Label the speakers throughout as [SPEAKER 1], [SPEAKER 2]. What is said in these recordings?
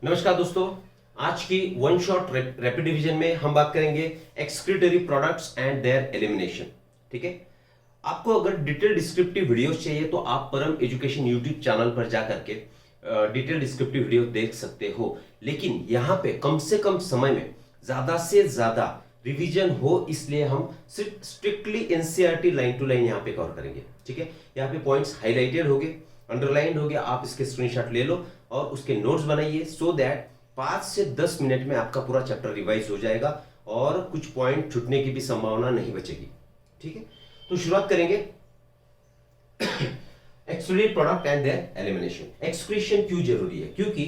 [SPEAKER 1] नमस्कार दोस्तों। आज की वन शॉट रैपिड डिवीजन में हम बात करेंगे excretory products and there elimination. ठीक है। आपको अगर डिटेल डिस्क्रिप्टिव वीडियोस चाहिए तो आप परम एजुकेशन यूट्यूब चैनल पर जा करके डिटेल डिस्क्रिप्टिव वीडियो देख सकते हो, लेकिन यहाँ पे कम से कम समय में ज्यादा से ज्यादा रिवीजन हो, इसलिए हम सिर्फ strictly NCERT line to line यहाँ पे कवर करेंगे। ठीक है। यहाँ पे पॉइंट्स हाईलाइटेड हो गए, अंडरलाइन हो गया, आप इसके स्क्रीनशॉट ले लो और उसके नोट्स बनाइए सो दैट 5 से 10 मिनट में आपका पूरा चैप्टर रिवाइज हो जाएगा और कुछ पॉइंट छूटने की भी संभावना नहीं बचेगी। ठीक है। तो शुरुआत करेंगे excreted product and there elimination. Excretion क्यों जरूरी है? क्योंकि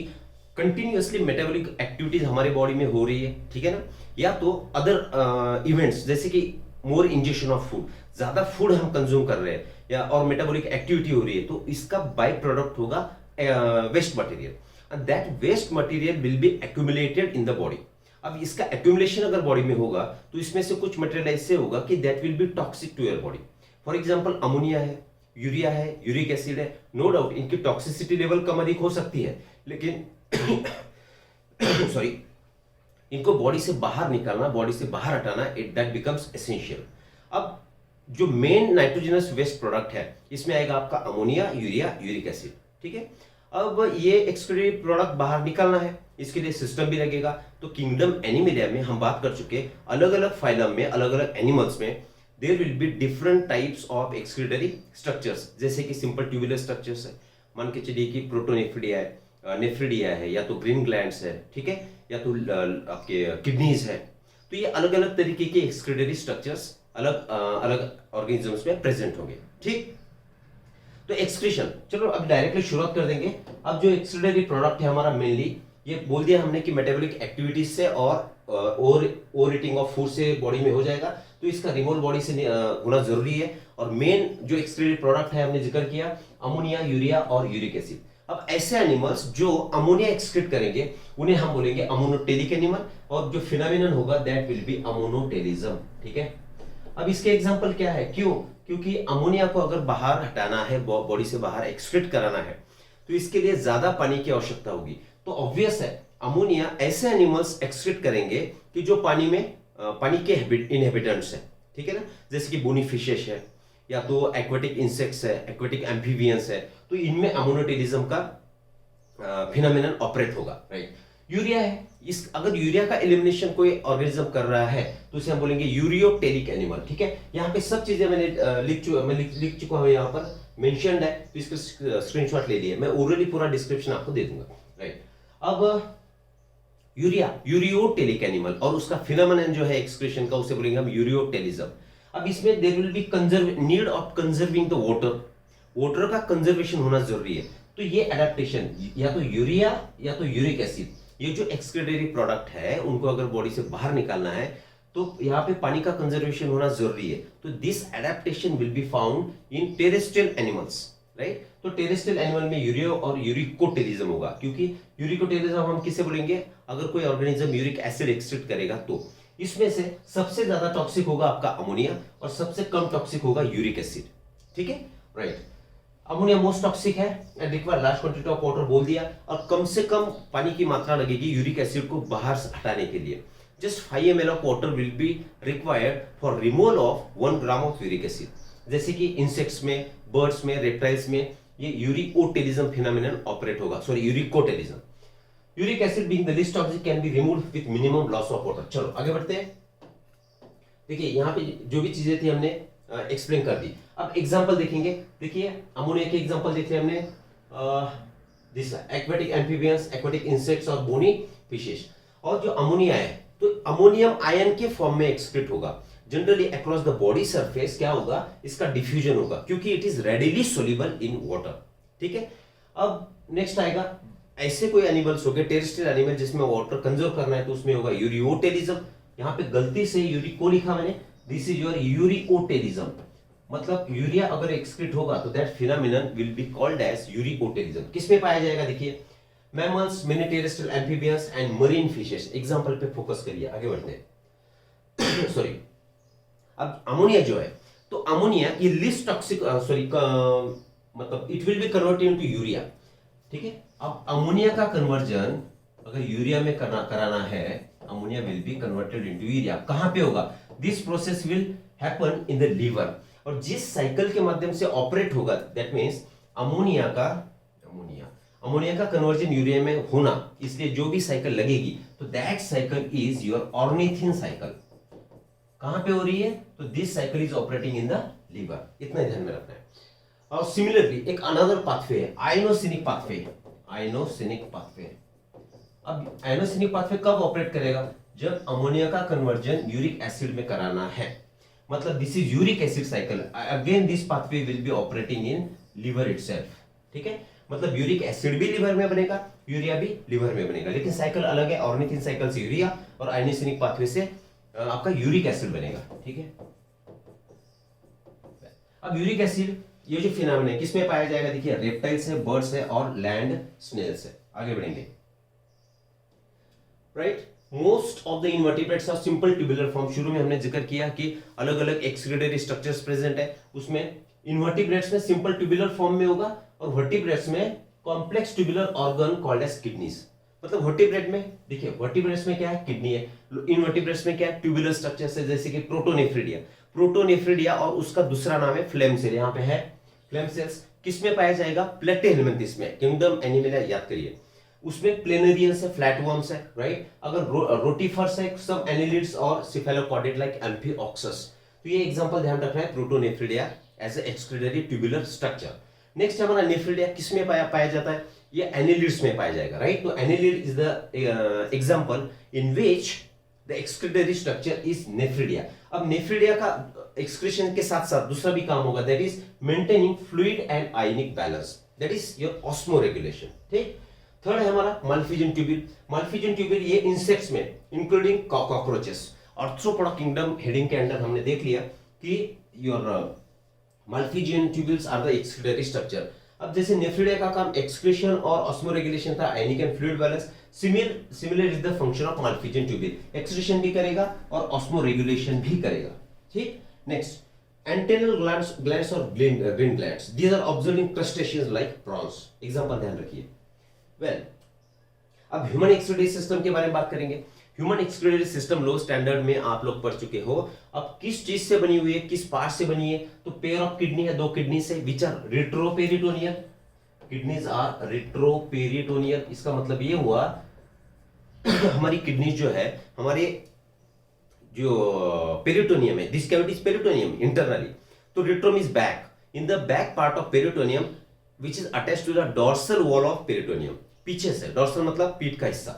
[SPEAKER 1] कंटिन्यूअसली मेटाबॉलिक एक्टिविटीज हमारे बॉडी में हो रही है, ठीक है ना, या तो अदर इवेंट्स जैसे कि मोर इंजेक्शन ऑफ फूड, ज्यादा फूड हम कंज्यूम कर रहे हैं या और मेटाबॉलिक एक्टिविटी हो रही है, तो इसका बाय प्रोडक्ट होगा waste material and that waste material will be accumulated in the body. अब इसका एक्यूमुलेशन अगर बॉडी में होगा तो इसमें से कुछ मटेरियल ऐसे होगा कि that will be toxic to your body. For example ammonia है, यूरिया है, यूरिक एसिड है, नो डाउट इनकी टॉक्सिसिटी लेवल कम अधिक हो सकती है, लेकिन सॉरी, इनको बॉडी से बाहर निकालना, बॉडी से बाहर हटाना, इट दैट बिकम्स एसेंशियल। अब जो मेन नाइट्रोजनस वेस्ट प्रोडक्ट है इसमें आएगा आपका अमोनिया, यूरिया, यूरिक एसिड। ठीक है। अब ये एक्सक्रीटेड प्रोडक्ट बाहर निकालना है, इसके लिए सिस्टम भी लगेगा। तो किंगडम एनिमलिया में हम बात कर चुके, अलग अलग फाइलम में, अलग अलग एनिमल्स में there will be different types of excretory structures, जैसे कि सिंपल ट्यूबुलर स्ट्रक्चर्स है, मान के चलिए कि प्रोटोनेफ्रिडिया है, नेफ्रिडिया है, या तो ग्रीन ग्लैंड्स है, ठीक है, या तो आपके किडनीज है। तो ये अलग अलग तरीके के एक्सक्रीटरी स्ट्रक्चर्स अलग अलग ऑर्गेनिजम्स में प्रेजेंट होंगे। ठीक। तो एक्सक्रीशन, चलो अब डायरेक्टली शुरुआत कर देंगे। अब जो एक्सक्रीटरी प्रोडक्ट है हमारा, मेनली ये बोल दिया हमने कि मेटाबॉलिक एक्टिविटीज से और ओवर ईटिंग ऑफ फूड से बॉडी में हो जाएगा, तो इसका रिमूवल बॉडी से होना जरूरी है। और मेन जो एक्सक्रीटेड प्रोडक्ट है हमने जिक्र किया अमोनिया, यूरिया और यूरिक एसिड। अब ऐसे एनिमल्स जो अमोनिया एक्सक्रीट करेंगे उन्हें हम बोलेंगे अमोनोटेलिक एनिमल, और जो फिनोमिनन होगा दैट विल बी अमोनोटेलिज्म। ठीक है। अब इसके एग्जांपल क्या है? क्यों? क्योंकि अमोनिया को अगर बाहर हटाना है, बॉडी से बाहर एक्सक्रीट कराना है, तो इसके लिए ज्यादा पानी की आवश्यकता होगी। तो ऑब्वियस है अमोनिया ऐसे एनिमल्स एक्सक्रीट करेंगे कि जो पानी में पानी के इनहेबिटेंट्स हैं, ठीक है ना, जैसे कि बोनी फिशेस है, या तो एक्वेटिक इंसेक्ट्स है, एक्वेटिक एम्फीबियंस है, तो इनमें अमोनोटेलिज्म का फिनोमिनन ऑपरेट होगा। राइट। यूरिया है, इस अगर यूरिया का एलिमिनेशन कोई ऑर्गेनिज्म कर रहा है तो उसे हम बोलेंगे यूरियोटेलिक एनिमल। ठीक है। यहाँ पे सब चीजें मैंने लिख चुका हूँ, यहाँ पर मेंशन्ड है, तो इसका स्क्रीनशॉट ले लिए, मैं ओरली पूरा डिस्क्रिप्शन आपको दे दूंगा। राइट। अब यूरिया यूरियोटेलिक एनिमल, और उसका फिनोमेनन जो है एक्सक्रीशन का, उसे बोलेंगे हम यूरियोटेलिज्म। अब इसमें there will be need of conserving the water, water का कंजर्वेशन होना जरूरी है। तो ये एडेप्टेशन, या तो यूरिया या तो यूरिक एसिड, ये जो एक्सक्रीटरी प्रोडक्ट है उनको अगर बॉडी से बाहर निकालना है तो यहाँ पे पानी का कंजर्वेशन होना जरूरी है। तो this adaptation will be found in terrestrial animals. Right. तो टेरेस्ट्रियल एनिमल में यूरियो और यूरिकोटेलिज्म होगा, क्योंकि यूरिकोटेलिज्म हम किसे बोलेंगे? अगर कोई ऑर्गेनिज्म यूरिक एसिड एक्सक्रीट करेगा तो इसमें से सबसे ज्यादा टॉक्सिक होगा आपका अमोनिया और सबसे कम टॉक्सिक होगा यूरिक एसिड। ठीक है। राइट। अमोनिया मोस्ट टॉक्सिक है and require large quantity of water बोल दिया, और कम से कम पानी की मात्रा लगेगी यूरिक एसिड को बाहर हटाने के लिए। Just 5 ml of water will be required for removal of 1 gram of uric acid. जैसे कि इंसेक्ट्स में, बर्ड्स में, रेप्टाइल्स में ये यूरिकोटेलिज्म फिनोमिनन ऑपरेट होगा, sorry uricotelism. Uric acid being the least toxic can be removed with minimum loss of water. चलो आगे बढ़ते हैं। देखिए यहाँ पे जो भी चीजें थी हमने एक्सप्लेन कर दी। अब एग्जांपल देखेंगे। देखिए अमोनिया के एग्जांपल देखे हमने, this aquatic amphibians, aquatic insects और बोनी फिशेस। और जो अमोनिया है तो अमोनियम आयन के फॉर्म में एक्सक्रीट होगा। Generally across the body surface क्या होगा? इसका डिफ्यूजन होगा, क्योंकि it is readily soluble in water. ठीक है। अब नेक्स्ट आएगा, ऐसे कोई एनिमल्स हो गए टेरेस्ट्रियल एनिमल जिसमें वाटर कंजर्व करना है, तो उसमें होगा यूरियोटेलिज्म। यहाँ पे गलती से यूरिको लिखा मैंने, दिस इज योर यूरिकोटेलिज्म। मतलब यूरिया अगर एक्सक्रीट होगा तो that phenomenon will be called as ureotelism. किसमें पाया जाएगा? देखिए mammals, many terrestrial amphibians and marine fishes. Example पे फोकस करिए, आगे बढ़ते हैं। सॉरी। अब अमोनिया जो है, तो अमोनिया ये लिस्ट टॉक्सिक, सॉरी, मतलब it will be converted into urea. ठीक है। अब अमोनिया का कन्वर्जन अगर यूरिया में कराना है, ammonia will be converted into urea. कहां पे होगा? This process will happen in the liver, और जिस साइकिल के माध्यम से ऑपरेट होगा, दैट मींस अमोनिया का कन्वर्जन यूरिया में होना, इसलिए जो भी साइकिल लगेगी तो that cycle is your ornithine cycle. कहां पे हो रही है? तो this cycle is operating in the liver, इतना ध्यान में रखना है। और सिमिलरली एक अनदर पाथवे है, आयनोसिनिक पाथवे। अब आयनोसिनिक पाथवे कब ऑपरेट करेगा? जब अमोनिया का कन्वर्जन यूरिक एसिड में कराना है, मतलब this is uric acid cycle, again this pathway will be operating in liver itself. ठीक है, मतलब यूरिक एसिड भी लिवर में बनेगा, यूरिया भी लिवर में बनेगा, लेकिन साइकिल अलग है। ऑर्निथिन साइकिल से यूरिया और आयनोसिनिक पाथवे से आपका यूरिक एसिड बनेगा। ठीक है, अब यूरिक एसिड ये जो फिनोमेना है किसमें पाया जाएगा? देखिए, रेप्टाइल्स है, बर्ड्स है और लैंड स्नेल्स है। आगे बढ़ेंगे। Right, most of the invertebrates are simple tubular form. शुरू में हमने जिक्र किया कि अलग अलग एक्सक्रीटरी स्ट्रक्चर्स प्रेजेंट है, उसमें इनवर्टिब्रेट्स में सिंपल ट्यूबुलर फॉर्म में होगा और वर्टिब्रेट्स में complex tubular organ called as kidneys. मतलब वर्टिब्रेट में देखिए, वर्टिब्रेट्स में क्या है? किडनी है। इनवर्टिब्रेट्स में क्या है? ट्यूबुलर स्ट्रक्चर्स है, जैसे कि प्रोटोनेफ्रिडिया और उसका दूसरा नाम है फ्लेम सेल। यहाँ पे है फ्लेम सेल्स। किसमें पाया जाएगा? प्लेटेहेलमिन्थेस में, किंगडम एनिमलिया याद करिए। उसमें प्लेनेरियंस है, फ्लैटवर्म्स है, राइट। अगर रोटीफर्स है, सब एनिलिड्स और सिफेलोपॉडिड लाइक एम्फीऑक्सस। तो ये एग्जांपल ध्यान रखना है, protonephridia as a excretory tubular structure. Next हमारा नेफ्रिडिया किसमें पाया जाता है? ये एनिलिड्स में पाया जाएगा, राइट। तो annelid is the example in which the excretory structure is nephridia. अब नेफ्रिडिया का एक्सक्रीशन के साथ साथ दूसरा भी काम होगा, that is maintaining fluid and ionic balance, that is your osmoregulation. ठीक। थर्ड है हमारा मल्फिजन ट्यूबिल। मल्फिजन ट्यूबिल ये इंसेक्ट्स में including cockroaches, arthropoda kingdom heading के अंडर हमने देख लिया कि your Malpighian tubules are the excretory structure. अब जैसे नेफ्रिडिया का काम एक्सक्रीशन और ऑस्मोरेगुलेशन था, ionic and fluid balance, similar is the function of Malpighian tubule, excretion भी करेगा और ऑस्मोरेगुलेशन भी करेगा। ठीक। नेक्स्ट, एंटेनल ग्लैंड्स और green glands, these are observed in crustaceans like prawns. Example ध्यान रखिए। वेल, अब ह्यूमन एक्सक्रीटरी सिस्टम के बारे में बात करेंगे। ह्यूमन एक्सक्रीटरी सिस्टम लो स्टैंडर्ड में आप लोग पढ़ चुके हो। अब किस चीज से बनी हुई है, किस पार्ट से बनी है? तो पेयर ऑफ किडनी है, दो किडनी से, which are retroperitoneal. Kidneys are retroperitoneal. इसका मतलब ये हुआ हमारी किडनी जो है, हमारे जो पेरिटोनियम है, this cavity is peritoneum internally. तो retro means back, in the back part of peritoneum which is attached to the dorsal wall of peritoneum, पीछे से। डॉर्सल मतलब पीठ का हिस्सा।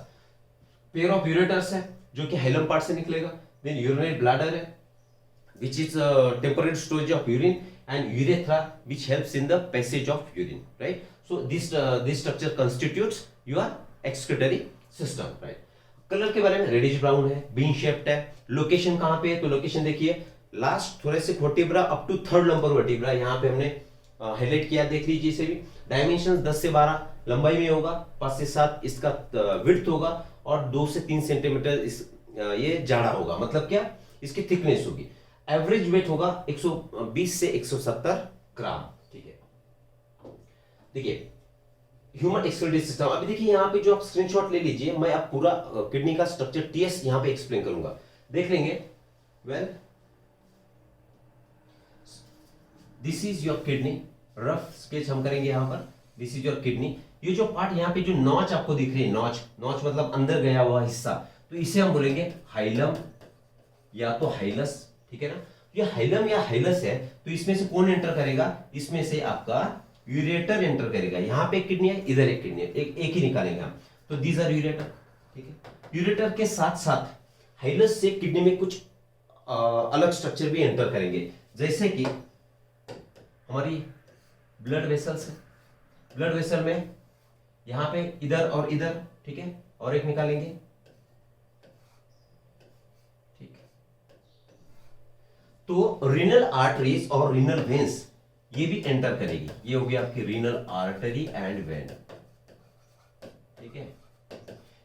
[SPEAKER 1] पेयर ऑफ यूरेटर्स है जो कि हाइलम पार्ट से निकलेगा। देन यूरिनरी ब्लैडर है which is temporary storage of urine, and urethra which helps in the passage of urine, right? So this structure constitutes your excretory system, right? Colour के बारे में reddish brown है, bean shaped है। Location कहां पे है? तो लोकेशन देखिए, last thoracic vertebra up to third lumbar vertebra, यहां पे हमने हाईलाइट किया, देख लीजिए इसे भी। डायमेंशन 10 से 12 लंबाई में होगा, 5 से 7 इसका विड्थ होगा और 2 से 3 सेंटीमीटर ये जाड़ा होगा। मतलब क्या? इसकी थिकनेस होगी। एवरेज वेट होगा 120 से 170 ग्राम। ठीक है, देखिए ह्यूमन एक्सक्रीटरी सिस्टम। अभी देखिए यहाँ पे जो आप स्क्रीनशॉट ले लीजिए, मैं आप पूरा किडनी का स्ट्रक्चर टीएस यहाँ पे एक्सप्लेन करूंगा, देख लेंगे। Well, this is your kidney, rough sketch हम करेंगे यहाँ पर। This is your kidney. ये जो पार्ट यहाँ पे जो नॉच आपको दिख रही है, नॉच मतलब अंदर गया हुआ हिस्सा, तो इसे हम बोलेंगे हाइलम या तो हाइलस। ठीक है ना? ये हाइलम या हाइलस है, तो इसमें से कौन एंटर करेगा? इसमें से आपका यूरेटर एंटर करेगा। यहाँ पे एक किडनी है, इधर एक किडनी है, एक ही निकालेंगे हम। तो दीज आर यूरेटर। ठीक है, यूरेटर के साथ साथ हाइलस से किडनी में कुछ अलग स्ट्रक्चर भी एंटर करेंगे, जैसे कि हमारी ब्लड वेसल्स है। ब्लड वेसल में यहां पे इधर और इधर, ठीक है, और एक निकालेंगे। ठीक है, तो रीनल आर्टरीज और रीनल वेन्स ये भी एंटर करेगी। ये होगी आपकी रीनल आर्टरी एंड वेन। ठीक है,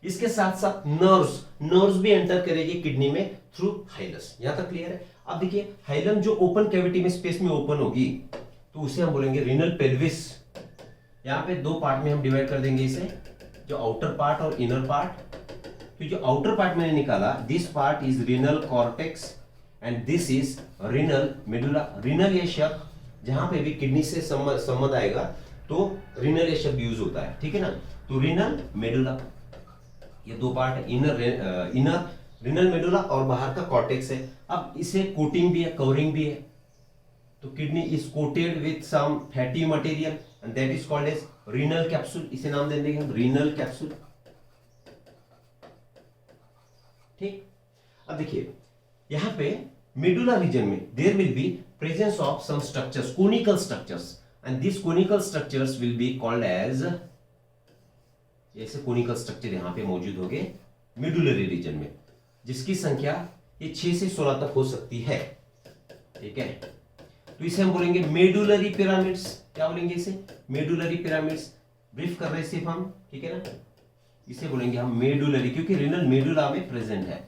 [SPEAKER 1] इसके साथ साथ नर्व्स भी एंटर करेगी किडनी में थ्रू हाइलस। यहां तक क्लियर है? अब देखिए, हाइलम जो ओपन कैविटी में स्पेस में ओपन होगी, तो उसे हम बोलेंगे रीनल पेल्विस। यहां पे दो पार्ट में हम डिवाइड कर देंगे इसे, जो आउटर पार्ट और इनर पार्ट। तो जो आउटर पार्ट मैंने निकाला, this part is renal cortex and this is renal medulla. Renal ये शब्द जहां पे भी किडनी से संबंध आएगा तो रीनल ये शब्द यूज होता है, ठीक है ना। तो रीनल मेडुला, ये दो पार्ट है, इनर रीनल मेडुला और बाहर का कॉर्टेक्स है। अब इसे कोटिंग भी है, कवरिंग भी है। तो kidney is coated with some fatty material and that is called as renal capsule. इसे नाम दे देंगे हम रीनल कैप्सूल, ठीक। अब देखिए यहां पे मेडुला रीजन में there will be presence of some structures, conical structures, and this conical structures will be called as, ऐसे कोनिकल स्ट्रक्चर यहां पे मौजूद होंगे मेडुलरी रीजन में, जिसकी संख्या ये 6 से 16 तक हो सकती है, ठीक है। तो इसे हम बोलेंगे मेडुलरी पिरामिड्स। क्या बोलेंगे इसे? Medullary pyramids. ब्रीफ कर रहे हैं सिर्फ हम, ठीक है ना। इसे बोलेंगे हम मेडुलरी, क्योंकि रीनल मेडुला में प्रेजेंट है,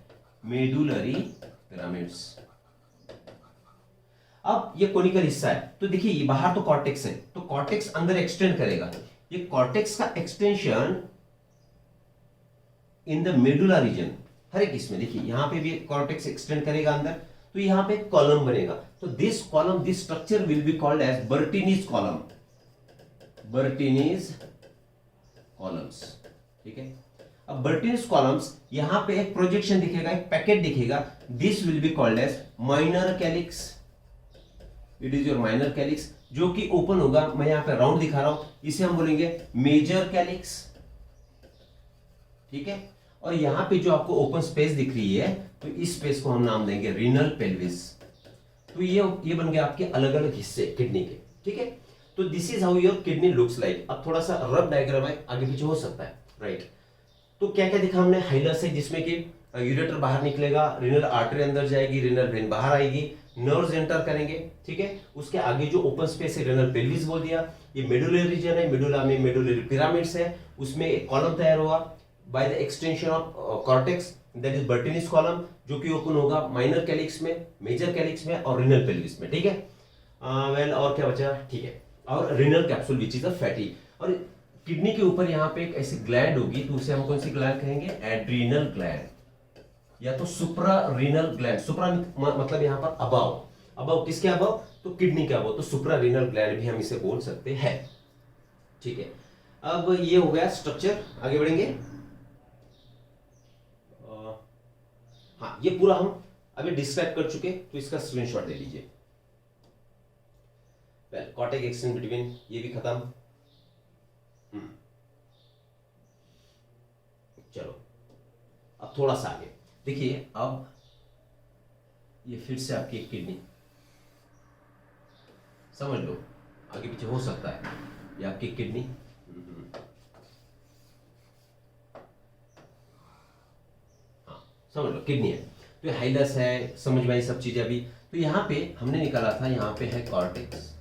[SPEAKER 1] मेडुलरी पिरामिड्स। अब ये कोनिकल हिस्सा है, तो देखिए ये बाहर तो कॉर्टेक्स है, तो कॉर्टेक्स अंदर एक्सटेंड करेगा। ये कॉर्टेक्स का extension in the medulla region, हर एक इसमें देखिए यहां पे भी कॉर्टेक्स एक्सटेंड करेगा अंदर, तो यहां पे कॉलम बनेगा। तो this column, this structure will be called as Bertini's column, Bertini's columns, ठीक है। अब बर्टिनीज कॉलम्स, यहां पे एक प्रोजेक्शन दिखेगा, एक पैकेट दिखेगा, this will be called as minor calyx. It is your minor calyx, जो कि ओपन होगा। मैं यहां पे राउंड दिखा रहा हूं, इसे हम बोलेंगे मेजर कैलिक्स, ठीक है। और यहां पे जो आपको ओपन स्पेस दिख रही है, तो इस स्पेस को हम नाम देंगे रीनल पेल्विस। तो ये बन गया आपके अलग अलग हिस्से किडनी के, ठीक है। तो this is how your kidney looks like. अब थोड़ा सा रफ डायग्राम है, आगे पीछे हो सकता है, राइट। तो क्या क्या दिखा हमने? हाइलस है जिसमें कि यूरेटर बाहर निकलेगा, रीनल आर्टरी अंदर जाएगी, रीनल वेन बाहर आएगी, नर्व्स एंटर करेंगे, ठीक है। उसके आगे जो ओपन स्पेस है रीनल पेल्विस बोल दिया। ये मेडुलरी रीजन है, मेडुला में मेडुलरी पिरामिड्स है, उसमें एक कॉलम तैयार हुआ by the extension of cortex, that is Bertini's column, जो कि ओपन होगा माइनर कैलिक्स में, मेजर कैलिक्स में और रीनल पेल्विस में, ठीक है। वेल और क्या बचा? ठीक है, और renal capsule which is a fatty. और किडनी के ऊपर यहाँ पे एक ऐसी ग्लैंड होगी, तो उसे हम कौन सी ग्लैंड कहेंगे? एड्रीनल ग्लैंड, या तो सुप्रा रीनल ग्लैंड। सुप्रा मतलब यहाँ पर अबव, अबव किसके अबव? तो किडनी के अबव, तो सुप्रा रीनल ग्लैंड भी हम इसे बोल सकते हैं, ठीक है। अब ये हो गया स्ट्रक्चर, आगे बढ़ेंगे। हाँ, ये पूरा हम अभी डिस्क्राइब कर चुके, तो इसका स्क्रीनशॉट ले लीजिए। वेल, कॉर्टेक्स एक्सटेंड बिटवीन, ये भी खत्म। चलो अब थोड़ा सा आगे देखिए। अब ये फिर से आपकी एक किडनी, समझ लो आगे पीछे हो सकता है, ये आपकी किडनी। हाँ समझ लो किडनी है, तो ये हाइलस है, समझ में आई सब चीजें अभी। तो यहाँ पे हमने निकाला था, यहाँ पे है कॉर्टेक्स,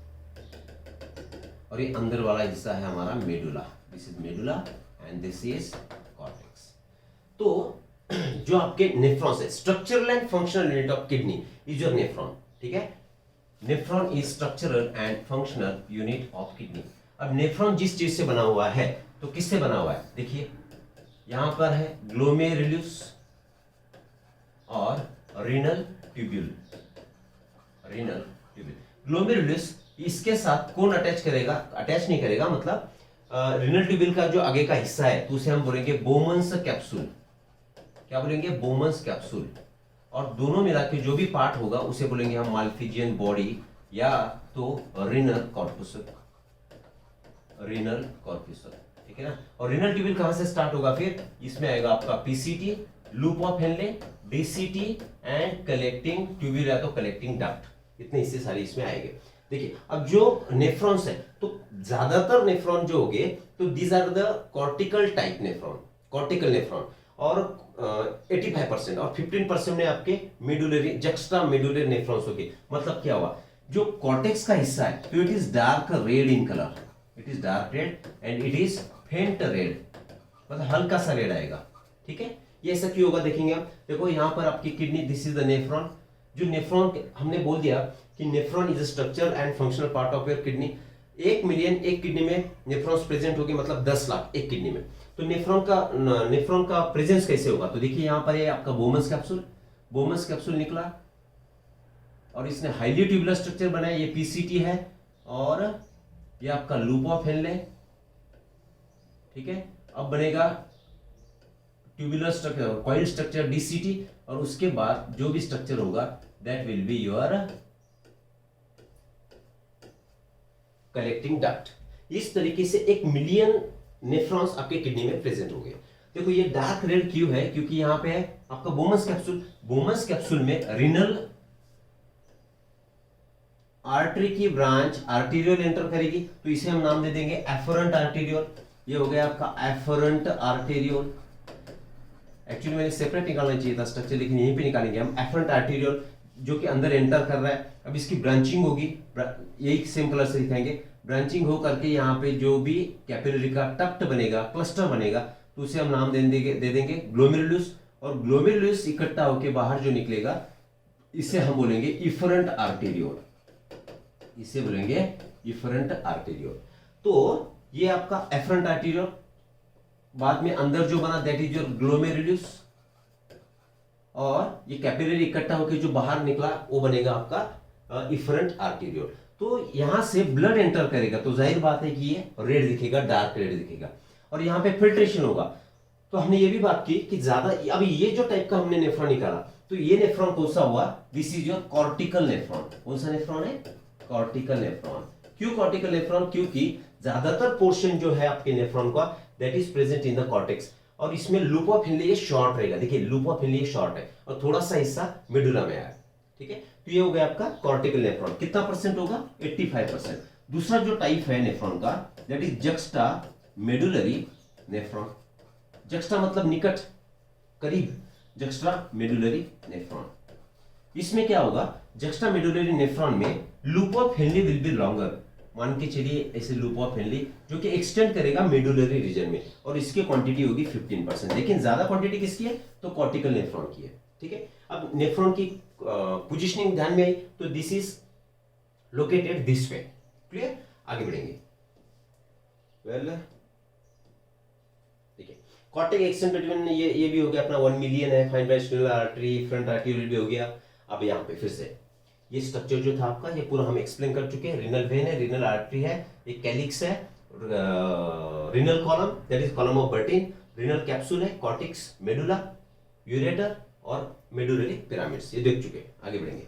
[SPEAKER 1] और ये अंदर वाला हिस्सा है हमारा medulla. This is medulla and this is cortex. तो जो आपके नेफ्रॉन्स है, structural and functional unit of kidney is your nephron, ठीक है। Nephron is structural and functional unit of kidney. अब नेफ्रॉन जिस चीज से बना हुआ है, तो किससे बना हुआ है? देखिए यहां पर है ग्लोमेरुलस और renal tubule, renal tubule. Glomerulus इसके साथ कौन अटैच करेगा? अटैच नहीं करेगा, मतलब रीनल ट्यूब्यूल का जो आगे का हिस्सा है, तो उसे हम बोलेंगे बोमन्स कैप्सूल। क्या बोलेंगे? Bowman's capsule. और दोनों मिला के जो भी पार्ट होगा उसे बोलेंगे हम माल्फिजियन बॉडी, या तो रीनल कॉर्पस, रीनल कॉर्पस, ठीक है ना। और रीनल ट्यूब्यूल कहां से स्टार्ट होगा? फिर इसमें आएगा आपका PCT, loop of Henley, DCT and collecting tubule, या तो कलेक्टिंग डक्ट। इतने हिस्से सारे इसमें आएंगे। देखिए अब जो नेफ्रॉन्स है, तो ज्यादातर नेफ्रॉन जो होंगे, तो these are the cortical type nephron, cortical nephron. और 85% और 15% में आपके मेडुलरी, जक्स्ट्रा मेडुलरी नेफ्रॉन्स होंगे। मतलब क्या हुआ? जो कॉर्टेक्स का हिस्सा है, तो it is dark red in colour, it is dark red and it is फेंट रेड, मतलब हल्का सा रेड आएगा, ठीक है। ये ऐसा क्यों होगा देखेंगे हम। देखो यहाँ पर आपकी kidney, this is the nephron. जो नेफ्रॉन हमने बोल दिया कि nephron is a structure and functional part of your kidney. 1 million एक किडनी में नेफ्रॉन्स प्रेजेंट होगी, मतलब 10 लाख एक किडनी में। तो नेफ्रॉन का प्रेजेंस कैसे होगा? तो देखिए यहाँ पर ये आपका बोमस कैप्सूल निकला और इसने हाईली ट्यूबुलर स्ट्रक्चर बनाया, ये पीसीटी है, और ये आपका लूप ऑफ हेनले, ठीक है। अब बनेगा tubular structure, coil structure DCT, और उसके बाद जो भी स्ट्रक्चर होगा that will be your collecting duct. इस तरीके से 1 मिलियन नेफ्रॉन्स आपके किडनी में प्रेजेंट हो गए। देखो ये डार्क रेड क्यों है? क्योंकि यहां पे है आपका बोमस कैप्सूल में रीनल आर्टरी की ब्रांच आर्टीरियल एंटर करेगी, तो इसे हम नाम दे देंगे एफरेंट आर्टीरियल। ये हो गया आपका एफरेंट आर्टीरियल। एक्चुअली मैंने सेपरेट निकालना चाहिए था स्ट्रक्चर, लेकिन यहीं पे निकालेंगे हम। एफरेंट आर्टीरियल जो कि अंदर एंटर कर रहा है, अब इसकी ब्रांचिंग होगी, यही सेम कलर से दिखाएंगे। ब्रांचिंग हो करके यहाँ पे जो भी कैपिलरी का टक्ट बनेगा, क्लस्टर बनेगा, तो उसे हम नाम दे देंगे ग्लोमेरुलस। और ग्लोमेरुलस इकट्ठा होकर बाहर जो निकलेगा इसे हम बोलेंगे इफरेंट आर्टेरियोल, इसे बोलेंगे इफरेंट आर्टेरियोल। तो ये आपका एफरेंट आर्टेरियोल, बाद में अंदर जो बना दैट इज योर ग्लोमेरुलस, और ये कैपिलरी इकट्ठा होकर जो बाहर निकला वो बनेगा आपका इफरेंट आर्टेरियोल। तो यहां से ब्लड एंटर करेगा, तो जाहिर बात है कि ये रेड दिखेगा, डार्क रेड दिखेगा, और यहाँ पे फिल्ट्रेशन होगा। तो हमने ये भी बात की कि ज्यादा, अभी ये जो टाइप का हमने नेफ्रॉन निकाला, तो ये नेफ्रॉन कौन सा हुआ? This is your cortical nephron. कौन सा नेफ्रॉन है? Cortical nephron. क्यों कॉर्टिकल नेफ्रॉन? क्योंकि ज्यादातर पोर्शन जो है आपके नेफ्रॉन का that is present in the cortex, और इसमें लूप ऑफ हेनले ये शॉर्ट रहेगा। देखिए लूप ऑफ हेनले शॉर्ट है और थोड़ा सा हिस्सा मेडुला में आया, ठीक है। तो ये हो गया आपका कॉर्टिकल नेफ्रॉन। कितना परसेंट होगा? 85%। दूसरा जो टाइप है नेफ्रॉन का that is juxta medullary nephron. Juxta मतलब निकट, करीब, जक्स्टा मेडुलरी नेफ्रॉन। इसमें क्या होगा? जक्स्टा मेडुलरी नेफ्रॉन में loop of Henley will be longer. मान के चलिए ऐसे लूप ऑफ हेनले जो कि एक्सटेंड करेगा मेडुलरी रीजन में, और इसकी क्वांटिटी होगी 15%। लेकिन ज्यादा क्वांटिटी किसकी है? तो कॉर्टिकल नेफ्रॉन की है, ठीक है। अब नेफ्रॉन की पोजीशनिंग ध्यान में आई, तो this is located this way. Clear? आगे बढ़ेंगे। वेल देखिए कॉर्टेक एक्सटेंड बिटवीन, ये भी हो गया अपना 1 मिलियन है। Fine vestibular artery, front artery भी हो गया। अब यहाँ पे फिर से ये स्ट्रक्चर जो था आपका, ये पूरा हम एक्सप्लेन कर चुके हैं। रिनल वेन है, रिनल आर्टरी है, एक कैलिक्स है, renal column that is column of Bertin, renal capsule है, कॉर्टिक्स, मेडुला, यूरेटर और मेडुलरी पिरामिड्स, ये देख चुके हैं। आगे बढ़ेंगे।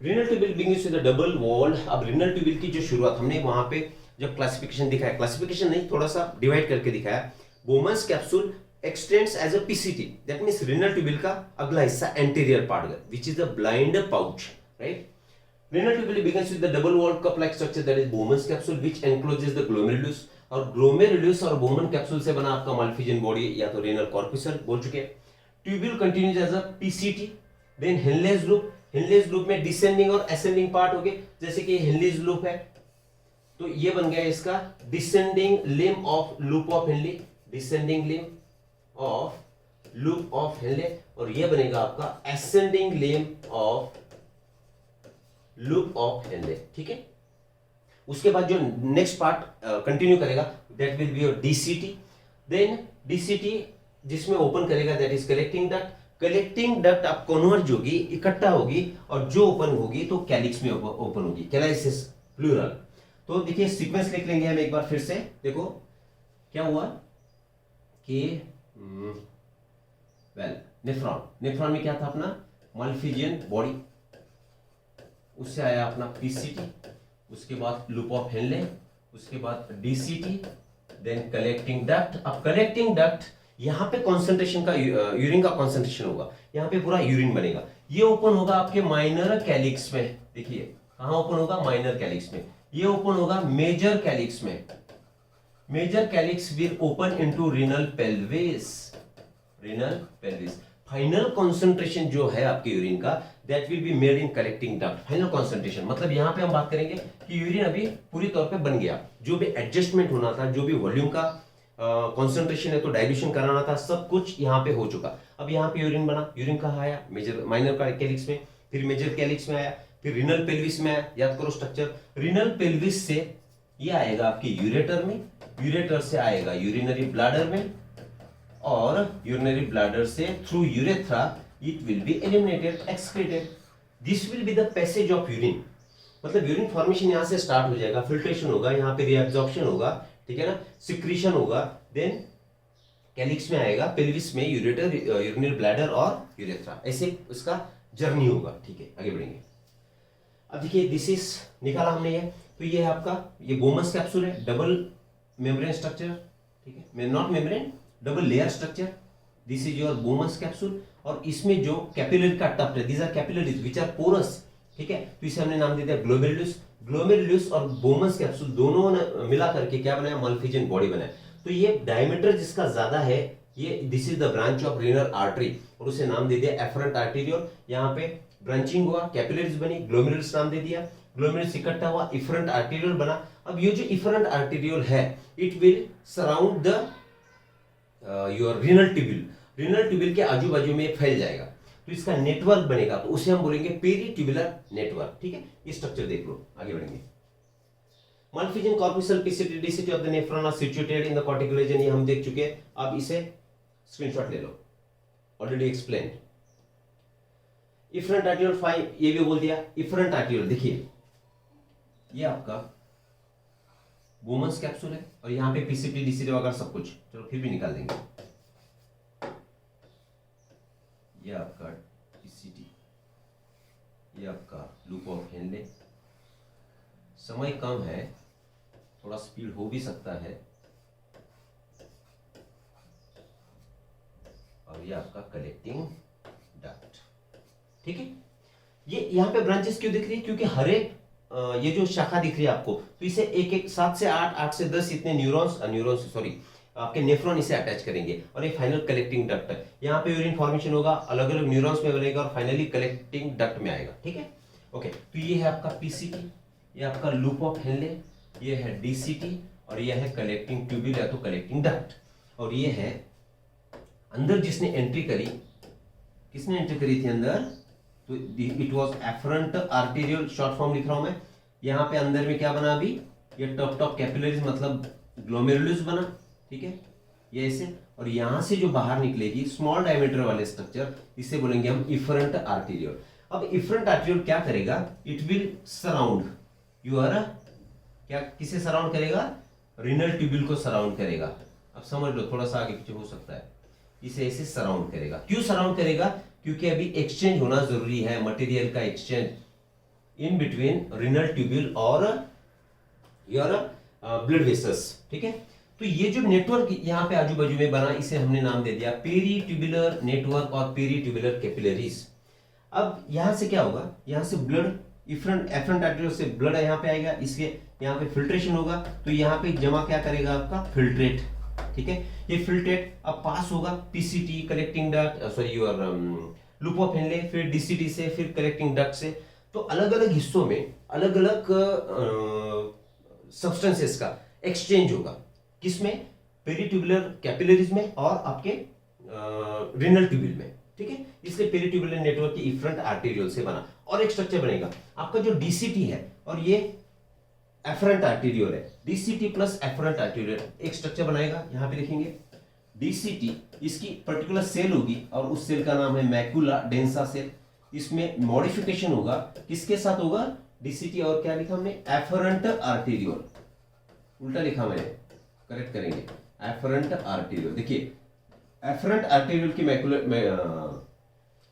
[SPEAKER 1] Renal tubule begins with a double wall. अब रिनल ट्यूबिल की जो शुरुआत हमने वहां पे जब क्लासिफिकेशन दिखाया, क्लासिफिकेशन नहीं, थोड़ा सा डिवाइड करके दिखाया। बोमस capsule extends as a PCT, that means renal tubule का अगला हिस्सा anterior part which is the blind pouch, right? Renal tubule begins with the double walled cup like structure that is Bowman's capsule which encloses the glomerulus, और glomerulus और Bowman capsule से बना आपका Malpighian body या तो renal corpuscle बोल चुके हैं। Tubule continues as a PCT, then Henle's loop, Henle's loop में descending और ascending part हो गए, जैसे कि Henle's loop है, तो ये बन गया इसका descending limb of loop of Henle, descending limb of loop of Henle, और ये बनेगा आपका ascending limb of loop of Henle, ठीक है। उसके बाद जो नेक्स्ट पार्ट कंटिन्यू करेगा that will be your DCT. Then DCT जिसमें ओपन करेगा that is collecting duct. Collecting duct आप कन्वर्ज होगी, इकट्ठा होगी, और जो ओपन होगी तो कैलिक्स में ओपन होगी, कैलाइसिस प्लूरल। तो देखिए सीक्वेंस लिख लेंगे हम एक बार फिर से। देखो क्या हुआ कि नेफ्रॉन में क्या था अपना माल्फिजियन बॉडी, उससे आया अपना पीसीटी, उसके बाद लूप ऑफ हेनले, उसके बाद डीसीटी, देन कलेक्टिंग डक्ट। अब कलेक्टिंग डक्ट यहाँ पे कॉन्सेंट्रेशन का, यूरिन का कॉन्सेंट्रेशन होगा, यहाँ पे पूरा यूरिन बनेगा। ये ओपन होगा आपके माइनर कैलिक्स में। देखिए कहाँ ओपन होगा? माइनर कैलिक्स में। ये ओपन होगा मेजर कैलिक्स में। Major calyx will open into renal pelvis. Renal pelvis final concentration जो है आपके यूरिन का that will be made in collecting duct. Final concentration मतलब यहाँ पे हम बात करेंगे कि यूरिन अभी पूरी तौर पे बन गया, जो भी एडजस्टमेंट होना था, जो भी वॉल्यूम का कंसंट्रेशन है तो डाइल्यूशन कराना था, सब कुछ यहाँ पे हो चुका। अब यहाँ पे यूरिन बना, यूरिन कहाँ आया? मेजर माइनर कैलिक्स में, फिर मेजर कैलिक्स में आया, फिर रीनल पेल्विस में याद करो स्ट्रक्चर, रीनल पेल्विस से ये आएगा आपके यूरेटर में, यूरेटर से आएगा यूरिनरी ब्लैडर में, और यूरिनरी ब्लैडर से through urethra it will be eliminated, excreted. This will be the passage of urine, मतलब यूरिन फॉर्मेशन यहां से स्टार्ट हो जाएगा, फिल्ट्रेशन होगा, यहाँ पे रीअब्जॉर्प्शन होगा, ठीक है ना, सिक्रीशन होगा, देन कैलिक्स में आएगा, पेल्विस में यूरेटर, यूरिनरी ब्लैडर और यूरेथ्रा, ऐसे इसका जर्नी होगा। ठीक है, आगे बढ़ेंगे। अब देखिए दिस इज निकाला हमने ये, तो ये है आपका, ये बोमस कैप्सूल है, डबल मेम्ब्रेन स्ट्रक्चर, ठीक है, not membrane, double layer structure, this is your Bowman's capsule. और इसमें जो कैपिलरी का टफ्ट है, these are capillaries which are porous, ठीक है, तो इसे हमने नाम दे दिया ग्लोमेरुलस। ग्लोमेरुलस और बोमस कैप्सूल दोनों ने मिला करके क्या बनाया, मल्फिजन बॉडी बनाया। तो ये डायमीटर जिसका ज्यादा है, ये this is the branch of renal artery, और उसे नाम दे दिया एफरेंट आर्टेरियोल। यहाँ पे ब्रांचिंग हुआ, कैपिलरीज बनी, ग्लोमेरुलस नाम दे दिया, ग्लोमेरुलस इकट्ठा हुआ, इफरेंट आर्टेरियोल बना। अब ये जो इफरेंट आर्टेरियोल है, it will surround the your renal tubule, renal tubule के आजू बाजू में फैल जाएगा, तो इसका नेटवर्क बनेगा, तो उसे हम बोलेंगे पेरीट्यूबुलर नेटवर्क। ठीक है, ये स्ट्रक्चर देख लो, आगे बढ़ेंगे। Malpighian corpuscle PCT DCT of the nephron are situated in the cortical region, ये हम देख चुके हैं। अब इसे स्क्रीनशॉट ले लो, ऑलरेडी एक्सप्लेन। इफरेंट आर्टेरियोल 5, ये भी बोल दिया। इफरेंट आर्टेरियोल देखिए, ये आपका बोमस कैप्सूल है, और यहाँ पे पीसीटी डीसीटी वगैरह सब कुछ, चलो फिर भी निकाल देंगे। ये आपका पीसीटी, ये आपका लूप ऑफ हेनले। समय कम है, थोड़ा स्पीड हो भी सकता है, और ये आपका कलेक्टिंग डक्ट। ठीक है, ये यहाँ पे ब्रांचेस क्यों दिख रही है, क्योंकि हर एक ये जो शाखा दिख रही है आपको, तो इसे एक एक 7 से 8, 8 से 10 इतने न्यूरॉन्स सॉरी आपके नेफ्रॉन इसे अटैच करेंगे, और ये फाइनल कलेक्टिंग डक्ट है। यहाँ पे यूरिन फॉर्मेशन होगा, अलग अलग न्यूरॉन्स में बनेगा, और फाइनली कलेक्टिंग डक्ट में आएगा। ठीक है, ओके, तो ये है आपका पीसीटी, ये आपका लूप ऑफ हेनले, ये है डीसीटी, और ये है कलेक्टिंग ट्यूब्यूल या तो कलेक्टिंग डक्ट। और ये है अंदर जिसने एंट्री करी, किसने एंट्री करी थी अंदर, तो it was afferent arteriole, short form लिख रहा हूं मैं। यहाँ पे अंदर में क्या बना, अभी ये टॉप कैपिलरीज मतलब ग्लोमेरुलस बना, ठीक है, ये ऐसे, और यहां से जो बाहर निकलेगी स्मॉल डायमीटर वाले स्ट्रक्चर, इसे बोलेंगे हम इफरेंट आर्टेरियल। अब इफरेंट आर्टेरियल क्या करेगा, इट विल सराउंड यूर, क्या किसे सराउंड करेगा, रीनल ट्यूब्यूल को सराउंड करेगा। अब समझ लो, थोड़ा सा आगे पीछे हो सकता है, इसे ऐसे सराउंड करेगा। क्यों सराउंड करेगा, क्योंकि अभी एक्सचेंज होना जरूरी है, मटेरियल का exchange in between renal tubule और योर ब्लड वेसल्स। ठीक है, तो ये जो नेटवर्क यहाँ पे आजू बाजू में बना, इसे हमने नाम दे दिया पेरीट्यूबुलर नेटवर्क और पेरीट्यूबुलर कैपिलरीज। अब यहाँ से क्या होगा, यहाँ से ब्लड एफरेंट आर्टेरियल से ब्लड यहाँ पे आएगा, इसके यहाँ पे फिल्ट्रेशन होगा, तो यहाँ पे जमा क्या करेगा आपका फिल्ट्रेट। ठीक है, ये फिल्ट्रेट अब पास होगा PCT collecting duct, sorry your loop of Henley, फिर डीसीटी से, फिर कलेक्टिंग डक्ट से। तो अलग अलग हिस्सों में अलग अलग सब्सटेंसेस का एक्सचेंज होगा, किसमें, पेरीट्यूबुलर कैपिलरीज में और आपके रीनल ट्यूब्यूल में। ठीक है, इसलिए पेरीट्यूबुलर नेटवर्क की इफरेंट आर्टेरियल से बना। और एक स्ट्रक्चर बनेगा आपका जो डीसीटी है, और ये एफरेंट आर्टेरियल है, डीसीटी प्लस एफरेंट आर्टेरियल एक स्ट्रक्चर बनाएगा। यहां पे लिखेंगे डीसीटी, इसकी पर्टिकुलर सेल होगी, और उस सेल का नाम है मैक्यूला डेंसा सेल। इसमें मॉडिफिकेशन होगा, किसके साथ होगा, डीसीटी और क्या लिखा हमने, एफरेंट आर्टेरियल, उल्टा लिखा मैंने, करेक्ट करेंगे, एफरेंट आर्टेरियल। देखिए एफरेंट आर्टेरियल की मैक्यूला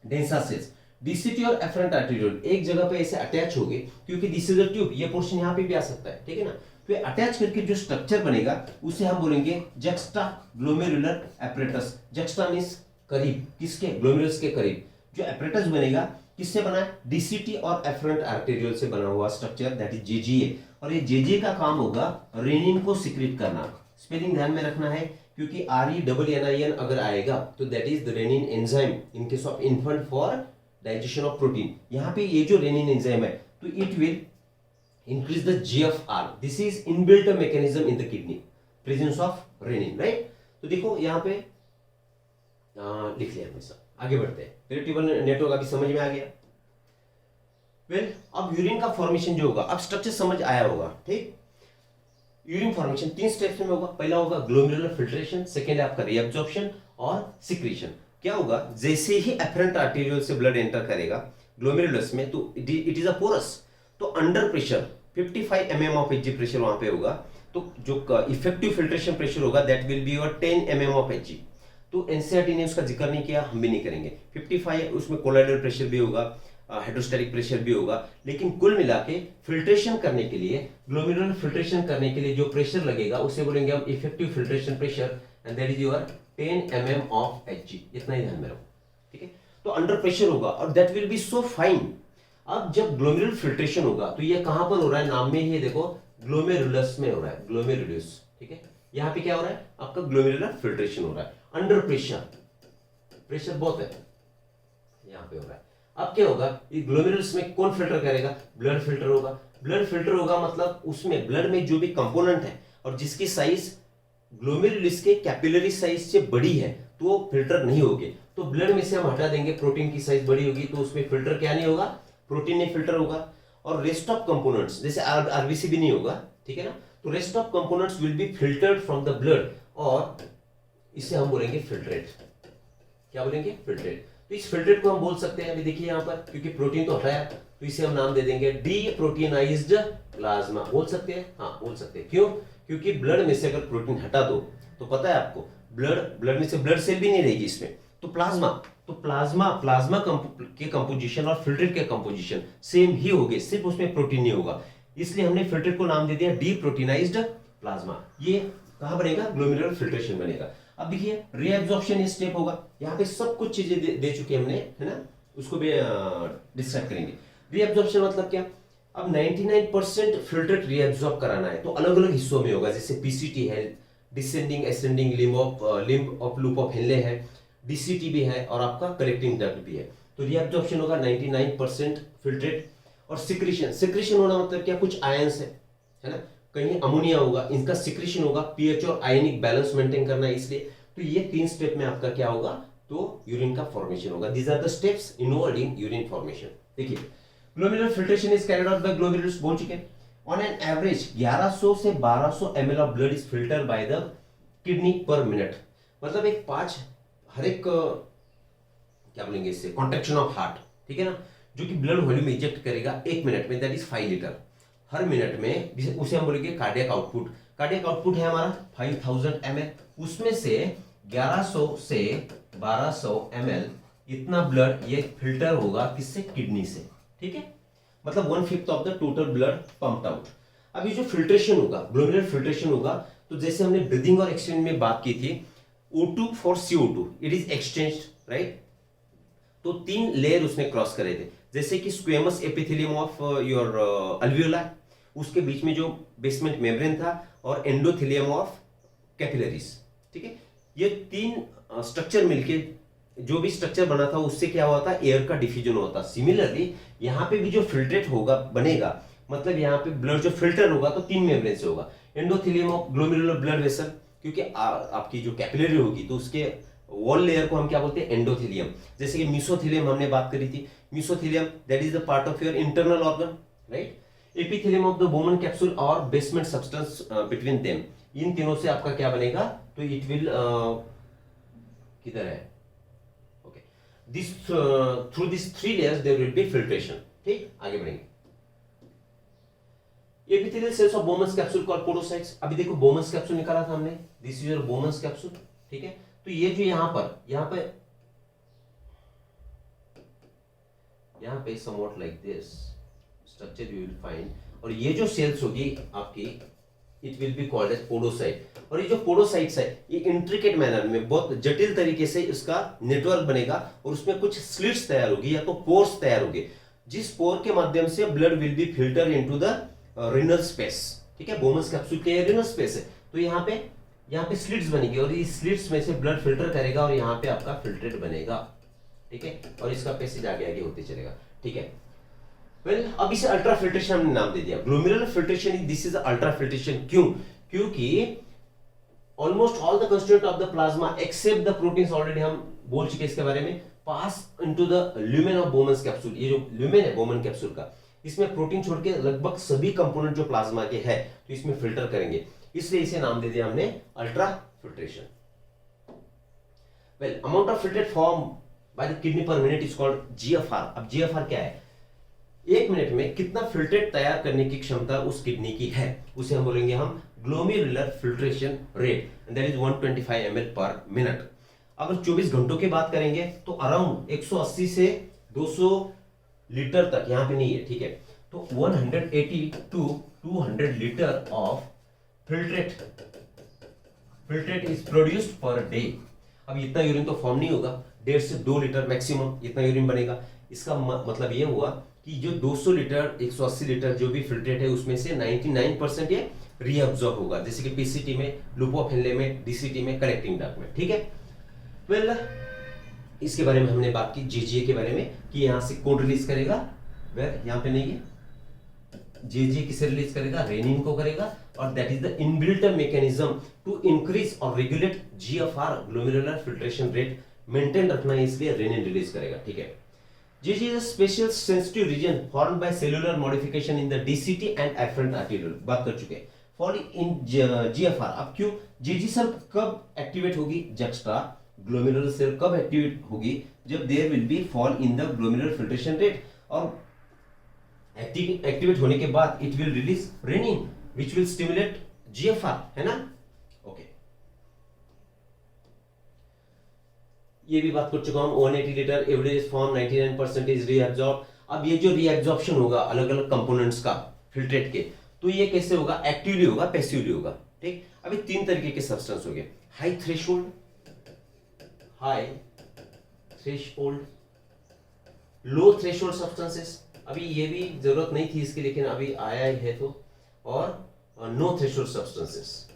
[SPEAKER 1] डेंसा सेल्स, डीसीटी और एफरेंट आर्टेरियल एक जगह पे ऐसे अटैच हो गए, क्योंकि दिस इज अ ट्यूब, ये पोर्शन यहाँ पे भी आ सकता है। ठीक है ना, तो अटैच करके जो स्ट्रक्चर बनेगा उसे हम बोलेंगे juxta glomerular apparatus. Juxta means करीब, किसके, ग्लोमेरुलस के करीब। जो एपरेटस बनेगा किससे बना है, डीसीटी और एफरेंट आर्टेरियल से बना हुआ स्ट्रक्चर, दैट इज जेजीए। और ये जेजे का काम होगा रेनिन को सिक्रीट करना। स्पेलिंग ध्यान में रखना है, क्योंकि RENIN अगर आएगा तो that is the renin enzyme in case of infant for digestion of protein. यहाँ पे ये जो रेनिन एंजाइम है, तो it will increase the GFR. This is inbuilt mechanism in the kidney, presence of renin, right? तो देखो यहाँ पे लिख लिया हमेशा। आगे बढ़ते हैं, पेरीट्यूबुलर नेटवर्क अभी समझ में आ गया। वेल अब यूरिन का फॉर्मेशन जो होगा, अब स्ट्रक्चर समझ आया होगा, ठीक। यूरिन फॉर्मेशन 3 स्टेप्स में होगा। पहला होगा ग्लोमेरुलर फिल्ट्रेशन, सेकेंड है आपका रीअब्जॉर्प्शन और सिक्रीशन। क्या होगा, जैसे ही एफरेंट आर्टेरियल से ब्लड एंटर करेगा ग्लोमेरुलस में, तो इट इज अ पोरस, तो under pressure 55 mm of Hg pressure वहां पे होगा, तो जो इफेक्टिव फिल्ट्रेशन प्रेशर होगा that will be your 10 mm of Hg। तो एनसीईआरटी ने उसका जिक्र नहीं किया, हम भी नहीं करेंगे। 55 उसमें कोलाइडल प्रेशर भी होगा, हाइड्रोस्टैटिक प्रेशर भी होगा, लेकिन कुल मिला के फिल्ट्रेशन करने के लिए, ग्लोमेरुलर फिल्ट्रेशन करने के लिए जो प्रेशर लगेगा उसे बोलेंगे हम effective filtration pressure, and that is your 10 mm of Hg। इतना ही ध्यान में रखो, ठीक है। तो अंडर प्रेशर होगा और that will B so fine. अब जब ग्लोमेरुलर फिल्ट्रेशन होगा तो ये कहां पर हो रहा है, नाम में ही देखो ग्लोमेरुलस में हो रहा है, ग्लोमेरुलस, ठीक है। यहां पे क्या हो रहा है, आपका ग्लोमेरुलर फिल्ट्रेशन हो रहा है अंडर प्रेशर, प्रेशर बहुत है यहां पे हो रहा है। अब क्या होगा, ये ग्लोमेरुलस में कौन फिल्टर करेगा, ब्लड फिल्टर होगा। ब्लड फिल्टर होगा मतलब उसमें ब्लड में जो भी कंपोनेंट है और जिसकी साइज ग्लोमेरुलस के कैपिलरी साइज से बड़ी है तो वो फिल्टर नहीं होगी। तो ब्लड में से हम हटा देंगे, प्रोटीन की साइज बड़ी होगी तो उसमें फिल्टर क्या नहीं होगा, प्रोटीन नहीं फिल्टर होगा। और रेस्ट ऑफ कंपोनेंट्स जैसे आरबीसी भी नहीं होगा, ठीक है ना। तो rest of components will be filtered from the blood और इसे हम बोलेंगे फिल्ट्रेट। क्या बोलेंगे, फिल्ट्रेट। तो इस फिल्ट्रेट को हम बोल सकते हैं, अभी देखिए यहाँ पर, क्योंकि प्रोटीन तो हटाया तो इसे हम नाम दे देंगे डीप्रोटीनाइज्ड प्लाज्मा। बोल सकते हैं, हाँ बोल सकते हैं। क्यों, क्योंकि ब्लड में से अगर प्रोटीन हटा दो तो पता है आपको ब्लड में से ब्लड सेल भी नहीं रहेगी इसमें, तो प्लाज्मा के कंपोजिशन और फिल्ट्रेट के कंपोजिशन सेम ही होंगे, सिर्फ उसमें प्रोटीन नहीं होगा। इसलिए हमने फिल्ट्रेट को नाम दे दिया डीप्रोटीनाइज्ड प्लाज्मा। ये कहां बनेगा, ग्लोमेरुलर फिल्ट्रेशन बनेगा। अब देखिए रीअब्जॉर्प्शन ये स्टेप होगा, यहाँ पे सब कुछ चीजें दे चुके हमने, है ना, उसको भी डिस्क्राइब करेंगे। रीअब्जॉर्प्शन मतलब क्या, अब 99% फिल्ट्रेट रीअब्जॉर्ब कराना है तो अलग अलग हिस्सों में होगा, जैसे पीसीटी है, descending ascending limb of loop of Henley है, डीसीटी भी है और आपका कलेक्टिंग डक्ट भी है। तो रीअब्जॉर्प्शन होगा 99% फिल्ट्रेट। और सिक्रीशन होना मतलब क्या, कुछ आयंस है ना, कहीं अमोनिया होगा, इनका सिक्रीशन होगा, पीएच और आयनिक बैलेंस मेंटेन करना है इसलिए। तो ये 3 स्टेप में आपका क्या होगा, तो यूरिन का फॉर्मेशन होगा। These are the steps involved in urine formation. देखिए glomerular filtration is carried out by glomerulus, बोल चुके हैं। ऑन एन एवरेज 1100 से 1200 ml of blood is filter by the kidney पर मिनट। मतलब एक 5 हर एक क्या बोलेंगे इससे, कॉन्ट्रैक्शन ऑफ हार्ट, ठीक है ना, जो कि ब्लड वॉल्यूम इंजेक्ट करेगा 1 मिनट में, that is 5 litre her minute में, उसे हम बोलेंगे कार्डियक आउटपुट। कार्डियक आउटपुट है हमारा 5000 ml, उसमें से 1100 से 1200 ml इतना ब्लड ये फिल्टर होगा किससे, किडनी से, ठीक है। मतलब 1/5 of the total blood pumped out. अब ये जो फिल्ट्रेशन होगा, ग्लोमेरुलर फिल्ट्रेशन होगा, तो जैसे हमने ब्रीदिंग और एक्सचेंज में बात की थी, O2 for CO2 it is exchange, right. तो 3 लेयर उसने क्रॉस करे थे, जैसे कि स्क्वेमस एपिथेलियम ऑफ योर अल्वियोला, उसके बीच में जो बेसमेंट मेम्ब्रेन था, और एंडोथेलियम ऑफ कैपिलरीज, ठीक है। ये 3 स्ट्रक्चर मिलके जो भी स्ट्रक्चर बना था उससे क्या हुआ था, एयर का डिफ्यूजन हुआ था। सिमिलरली यहाँ पे भी जो फिल्ट्रेट होगा बनेगा, मतलब यहाँ पे ब्लड जो फिल्टर होगा तो 3 मेम्ब्रेन से होगा। Endothelium of glomerular blood vessel, क्योंकि आपकी जो कैपिलरी होगी तो उसके वॉल लेयर को हम क्या बोलते हैं, एंडोथेलियम। जैसे कि मीसोथेलियम हमने बात करी थी, mesothelium that is the part of your internal organ, right. Epithelium of the Bowman capsule और बेसमेंट सब्सटेंस बिटवीन देम, इन तीनों से आपका क्या बनेगा, तो इट विल किधर है, okay, this through this 3 layers there will be filtration, ठीक। आगे बढ़ेंगे। Epithelial cells of Bowman's capsule called podocytes. अभी देखो बोमन्स कैप्सूल निकाला था हमने, this is your Bowman's capsule, ठीक है। तो ये जो यहां पे somewhat like this structure you will find, और ये जो सेल्स होगी आपकी, it will be called as podocyte. और ये जो पोडोसाइट्स है ये इंट्रिकेट मैनर में, बहुत जटिल तरीके से इसका नेटवर्क बनेगा और उसमें कुछ स्लिट्स तैयार होगी या तो पोर्स तैयार होंगे, जिस पोर के माध्यम से blood will be filter into the renal space, ठीक है। बोमन्स कैप्सूल के रिनल स्पेस है, तो यहाँ पे स्लिट्स बनेगी और इस स्लिट्स में से ब्लड फिल्टर करेगा और यहाँ पे आपका फिल्ट्रेट बनेगा, ठीक है। और इसका पैसेज आगे आगे होते चलेगा, ठीक है। वेल अब इसे अल्ट्रा फिल्ट्रेशन हमने नाम दे दिया, glomerular filtration, this is ultrafiltration. क्यों, क्योंकि almost all the constituent of the plasma except the proteins, already हम बोल चुके इसके बारे में, पास into the lumen of Bowman's capsule. ये जो ल्यूमेन है बोमन कैप्सूल का, इसमें प्रोटीन छोड़ के लगभग सभी कंपोनेंट जो प्लाज्मा के है तो इसमें फिल्टर करेंगे, इसलिए इसे नाम दे दिया हमने ultra filtration. Well, amount of filtrate form by the kidney पर मिनट इज कॉल्ड जीएफआर। अब जीएफआर क्या है? एक मिनट में कितना फिल्ट्रेट तैयार करने की क्षमता उस किडनी की है, उसे हम बोलेंगे हम glomerular filtration rate, that is 125 ml पर मिनट। अगर 24 घंटों की बात करेंगे तो अराउंड 180 से 200 लीटर तक, यहां पे नहीं है, ठीक है, तो 180 to 200 litre of filtrate is produced per day. अब इतना यूरिन तो फॉर्म नहीं होगा, 1.5 से 2 लीटर मैक्सिमम इतना यूरिन बनेगा। इसका मतलब ये हुआ कि जो 200 लीटर 180 लीटर जो भी फिल्ट्रेट है उसमें से 99% ये रीअब्जॉर्ब होगा, जैसे कि पीसीटी में, लुपोफिले में, डीसीटी में, कलेक्टिंग डक्ट में, ठीक है। वेल, इसके बारे में हमने बात की जीजीए के बारे में कि यहां से कौन रिलीज करेगा, वेल यहां पे नहीं है, जीजीए किसे रिलीज करेगा? रेनिन को करेगा, और that is the inbuilt mechanism to increase और regulate GFR glomerular filtration rate maintain रखना है, इसलिए रेनिन रिलीज करेगा, ठीक है। GG is a special sensitive region formed by cellular modification in the DCT and afferent arteriole, बात कर चुके हैं। Falling in GFR, अब क्यों? GG सेल कब एक्टिवेट होगी? जक्स्ट्रा ग्लोमेरुलर सेल कब एक्टिवेट होगी? जब there will be fall in the glomerular filtration rate, और एक्टिवेट होने के बाद it will release renin which will stimulate GFR, है ना? ओके, ये भी बात कर चुका हूं। 180 लीटर एवरेज फॉर्म 99% रीअब्जॉर्ब। अब ये जो रीअब्जॉर्प्शन होगा अलग अलग कंपोनेंट्स का फिल्ट्रेट के, तो ये कैसे होगा? एक्टिवली होगा, पैसिवली होगा, ठीक। अभी 3 तरीके के सब्सटेंस हो गए, हाई थ्रेशोल्ड, लो थ्रेशोल्ड सब्सटेंसेस। अभी ये भी जरूरत नहीं थी इसकी, लेकिन अभी आया है तो, और नो थ्रेशोल्ड सब्सटेंसेस,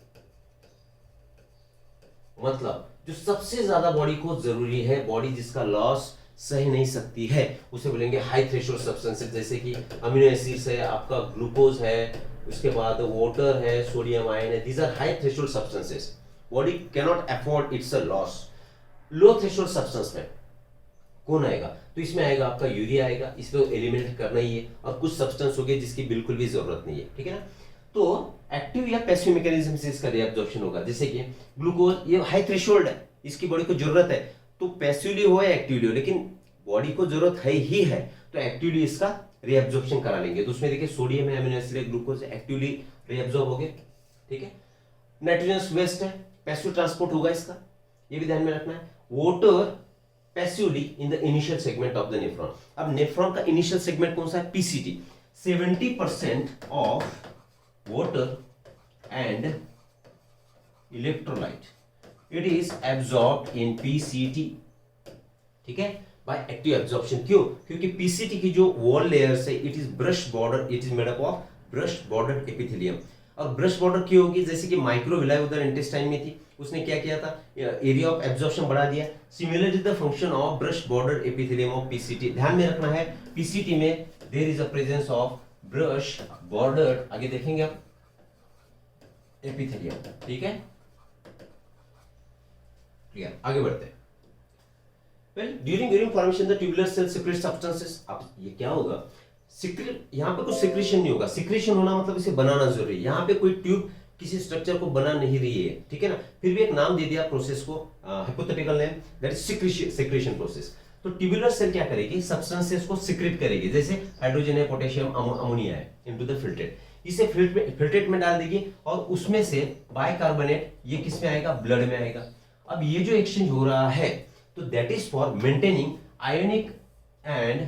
[SPEAKER 1] मतलब जो सबसे ज्यादा बॉडी को जरूरी है, बॉडी जिसका लॉस सह नहीं सकती है, उसे बोलेंगे हाई थ्रेशोल्ड सब्सटेंसेस, जैसे कि अमीनो एसिड्स है, आपका ग्लूकोज है, उसके बाद वाटर है, सोडियम आयन है, these are high threshold substances, body can not afford its a loss. Low threshold substance में कौन आएगा? तो इसमें आएगा आपका यूरिया आएगा, इसको एलिमिनेट करना ही है, और कुछ सब्सटेंस हो गए जिसकी बिल्कुल भी जरूरत नहीं है, ठीक है ना। तो एक्टिव या पैसिव मैकेनिज्म से इसका रीअब्जॉर्प्शन होगा, जैसे कि ग्लूकोज, ये हाई थ्रेशोल्ड है, इसकी बॉडी को जरूरत है, तो पैसिवली हो या एक्टिवली हो, लेकिन बॉडी को जरूरत है ही है, तो एक्टिवली इसका रीअब्जॉर्प्शन करा लेंगे। तो उसमें देखिए सोडियम है, अमीनो एसिड है, ग्लूकोज है, एक्टिवली रीअब्जॉर्ब हो गए, ठीक है। नाइट्रोजनस वेस्ट है, पैसिव ट्रांसपोर्ट होगा इसका, ये भी ध्यान में रखना है। Water passively in the initial segment of the nephron. अब नेफ्रॉन का इनिशियल सेगमेंट कौन सा है? PCT. 70% of water and electrolyte it is absorbed in PCT, ठीक है, by active absorption। क्यों? क्योंकि PCT की जो wall layers है, it is brush border, it is made up of brush bordered epithelium। और ब्रश बॉर्डर क्यों होगी? जैसे कि माइक्रोविलाई उधर इंटेस्टाइन में थी, उसने क्या किया था? एरिया ऑफ एब्जॉर्प्शन बढ़ा दिया। Similar the function of brush border epithelium of PCT. ध्यान में रखना है, पीसीटी में there is a presence of brush border, आगे देखेंगे आप, एपिथेलियम, ठीक है, क्लियर। आगे बढ़ते हैं। Well, during urine formation the tubular cell secrete substances. अब ये क्या होगा? सीक्रेट, यहाँ पे कुछ सीक्रेशन नहीं होगा। सीक्रेशन होना मतलब इसे बनाना जरूरी है। यहाँ पे कोई ट्यूब किसी स्ट्रक्चर को बना नहीं रही है, ठीक है ना, फिर भी एक नाम दे दिया प्रोसेस को, hypothetical name, that is secretion process. तो ट्यूबुलर सेल क्या करेगी? सब्सटेंसेस को सीक्रेट करेगी, जैसे हाइड्रोजन है, पोटेशियम, अमोनिया है, इनटू द फिल्ट्रेट। इसे फिल्ट्रेट में डाल देगी, और उसमें से बाइकार्बोनेट ये किस में आएगा? ब्लड में आएगा। अब ये जो एक्सचेंज हो रहा है, तो that is for maintaining ionic and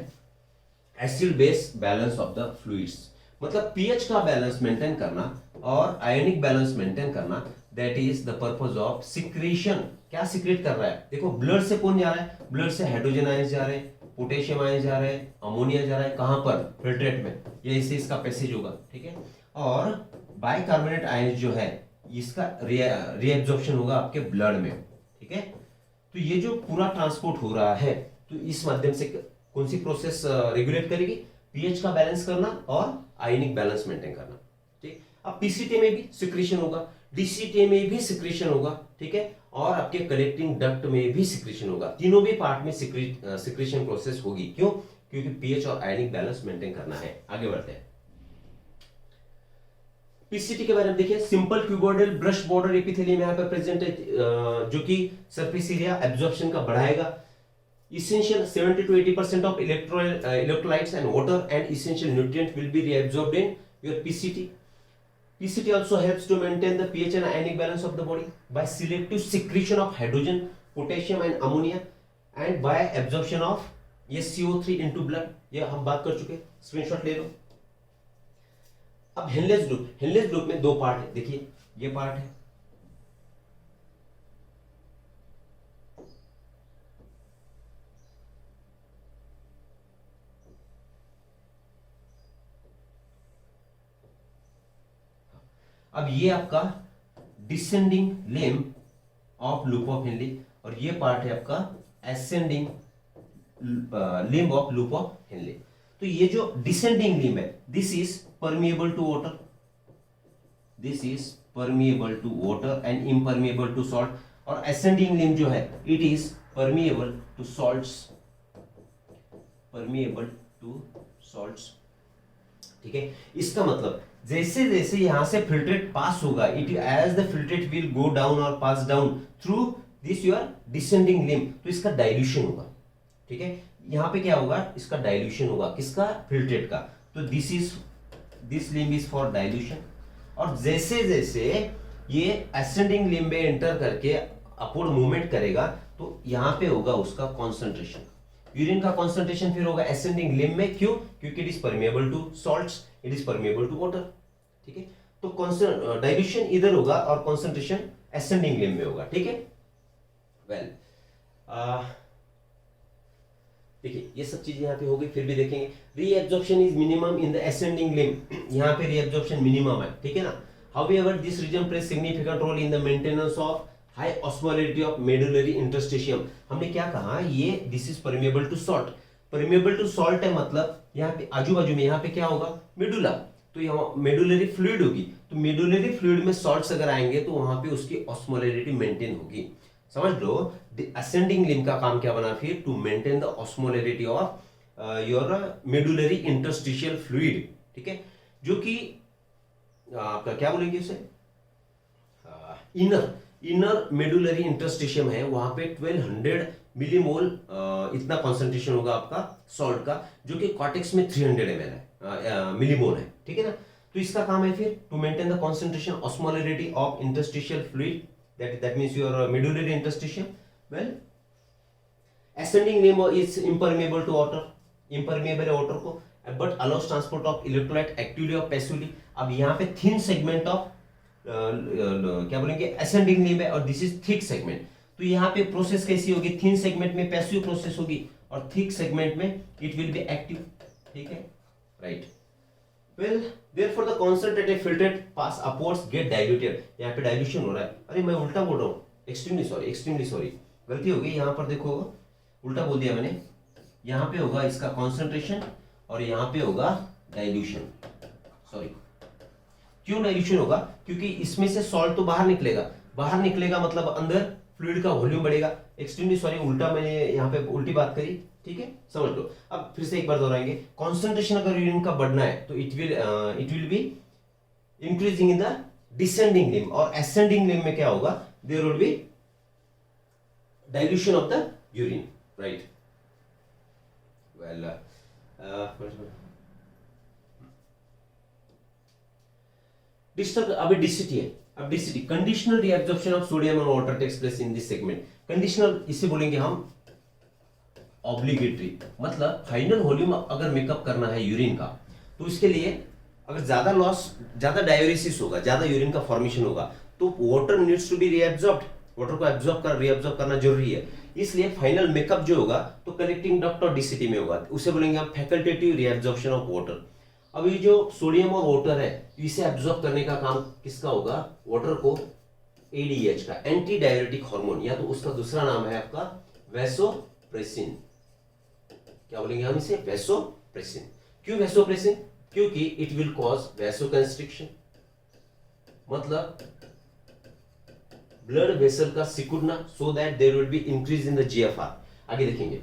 [SPEAKER 1] acid base balance of the fluids. मतलब पीएच का बैलेंस मेंटेन करना और आयोनिक बैलेंस मेंटेन करना, that is the purpose of secretion. क्या सिक्रेट कर रहा है? देखो, ब्लड से कौन जा रहा है? ब्लड से हाइड्रोजन आयन जा रहे हैं, पोटेशियम आयन जा रहे हैं, अमोनिया जा रहा है, कहां पर? फिल्ट्रेट में। ये इसे इसका पैसेज होगा, ठीक है। और बाइकार्बोनेट आयन जो है, इसका रीएब्जॉर्प्शन होगा आपके ब्लड में, ठीक है। तो ये जो पूरा ट्रांसपोर्ट हो रहा है, तो इस माध्यम से कौन सी प्रोसेस रेगुलेट करेगी? पीएच का बैलेंस करना और आयनिक बैलेंस मेंटेन करना, ठीक। अब पीसीटी में भी सिक्रेशन होगा, डीसीटी में भी सिक्रेशन होगा, ठीक है, और आपके कलेक्टिंग डक्ट में भी सिक्रेशन होगा। तीनों भी पार्ट में सिक्रेशन प्रोसेस होगी। क्यों? क्योंकि पीएच और आयनिक बैलेंस मेंटेन करना है। आगे बढ़ते हैं। पीसीटी के बारे में देखिए, simple cuboidal brush border epithelium यहाँ पे प्रेजेंट है, जो कि सरफेस एरिया एब्जॉर्प्शन का बढ़ाएगा। Essential 70 to 80% of electrolytes and water and essential nutrient will be reabsorbed in your PCT. PCT also helps to maintain the pH and ionic balance of the body by selective secretion of hydrogen, potassium and ammonia and by absorption of SCO3 into blood. ये हम बात कर चुके, screenshot ले लो। अब Henle's group, Henle's group में दो part है, देखिए ये पार्ट है, अब ये आपका descending limb of loop of Henle और ये पार्ट है आपका ascending limb of loop of Henle. तो ये जो डिसेंडिंग लिम्ब है, this is permeable to water, this is permeable to water and impermeable to salt, और एसेंडिंग लिम्ब जो है it is permeable to salts, permeable to salts. ठीक है, इसका मतलब जैसे जैसे यहां से फिल्ट्रेट पास होगा, it as the filtrate will go down और pass down through this your descending limb, तो इसका डाइल्यूशन होगा। ठीक है, यहां पे क्या होगा, इसका डाइल्यूशन होगा, किसका, फिल्ट्रेट का। तो this limb is for dilution. और जैसे जैसे ये असेंडिंग लिम्ब में एंटर करके अपवर्ड मूवमेंट करेगा तो यहां पे होगा उसका कॉन्सेंट्रेशन, यूरिन का कॉन्सेंट्रेशन फिर होगा असेंडिंग लिम्ब में। क्यों, क्योंकि it is permeable to salts, it is permeable to water. ठीक है, तो डाइल्यूशन इधर होगा और कॉन्सेंट्रेशन असेंडिंग लिम्ब में होगा। ठीक है, वेल देखिए ये सब चीजें यहाँ पे हो गई, फिर भी देखेंगे reabsorption is minimum in the ascending limb, यहाँ पे रीएब्जॉर्प्शन मिनिमम है। ठीक है ना, however this region plays significant role in the maintenance of high osmolarity of medullary interstitium. हमने क्या कहा, ये this is permeable to salt, permeable to salt है मतलब यहाँ पे आजू बाजू में यहाँ पे क्या होगा, मेडुला, तो यहाँ मेडुलरी फ्लूइड होगी, तो मेडुलरी फ्लूइड में सॉल्ट्स अगर आएंगे तो वहां पे उसकी ऑस्मोलैरिटी मेंटेन होगी। समझ लो, असेंडिंग लिम्ब का काम क्या बना फिर, to maintain the osmolarity of your medullary interstitial fluid. ठीक है, जो कि आपका क्या बोलेंगे उसे, इनर मेडुलरी इंटरस्टिशियम है, वहां पे 1200 मिलीमोल इतना कॉन्सेंट्रेशन होगा आपका सॉल्ट का, जो कि कॉर्टेक्स में 300 ml है, मिलीमोल है। ठीक है ना, तो इसका काम है फिर to maintain the concentration osmolarity of interstitial fluid, that means your medullary interstitium. Well, ascending limb is impermeable to water, impermeable है water को, but allows transport of electrolyte actively or passively. अब यहाँ पे thin segment of क्या बोलेंगे ascending limb है और this is thick segment, तो यहाँ पे प्रोसेस कैसी होगी, thin segment में पैसिव प्रोसेस होगी और thick segment में it will be active। ठीक है, right. Well, therefore the concentrated filtrate pass upwards get diluted. यहाँ पे डाइल्यूशन हो रहा है, अरे मैं उल्टा बोल रहा हूँ, एक्सट्रीमली सॉरी, गलती हो गई। यहाँ पर देखो उल्टा बोल दिया मैंने, यहाँ पे होगा इसका कॉन्सेंट्रेशन और यहाँ पे होगा डाइल्यूशन। सॉरी, क्यों डाइल्यूशन होगा, क्योंकि इसमें से सॉल्ट तो बाहर निकलेगा मतलब अंदर फ्लूइड का वॉल्यूम बढ़ेगा। एक्सट्रीमली सॉरी, उल्टा मैंने यहाँ पे उल्टी बात करी। ठीक है, समझ लो। अब फिर से एक बार दोहराएंगे, कॉन्सेंट्रेशन अगर यूरिन का बढ़ना है तो it will be increasing in the descending limb, और असेंडिंग लिम्ब में क्या होगा, there will be dilution of the urine, right. Well, distal अभी डीसीटी है। अब DCT conditional reabsorption of sodium and water takes place in this segment. Conditional इसे बोलेंगे हम ऑब्लिगेटरी, मतलब फाइनल वॉल्यूम अगर मेकअप करना है यूरिन का तो इसके लिए अगर ज्यादा लॉस, ज्यादा डायूरेसिस होगा, ज्यादा यूरिन का फॉर्मेशन होगा तो water needs to be reabsorbed, water को रीअब्सॉर्ब करना जरूरी है। इसलिए फाइनल मेकअप जो होगा तो कलेक्टिंग डक्ट और डीसीटी में होगा, उसे बोलेंगे हम फैकल्टेटिव रीअब्सॉर्प्शन ऑफ वाटर। अब ये जो सोडियम और वाटर है इसे एब्जॉर्ब करने का काम किसका होगा, वाटर को एडीएच का, एंटी डायरेटिक हार्मोन, या तो उसका दूसरा नाम है आपका वैसोप्रेसिन। क्या बोलेंगे हम इसे, वैसोप्रेसिन। क्यों वैसोप्रेसिन, क्योंकि इट विल कॉज वैसोकंस्ट्रिक्शन, मतलब ब्लड वेसल का सिकुड़ना, so that there will be increase in the GFR. आगे देखेंगे,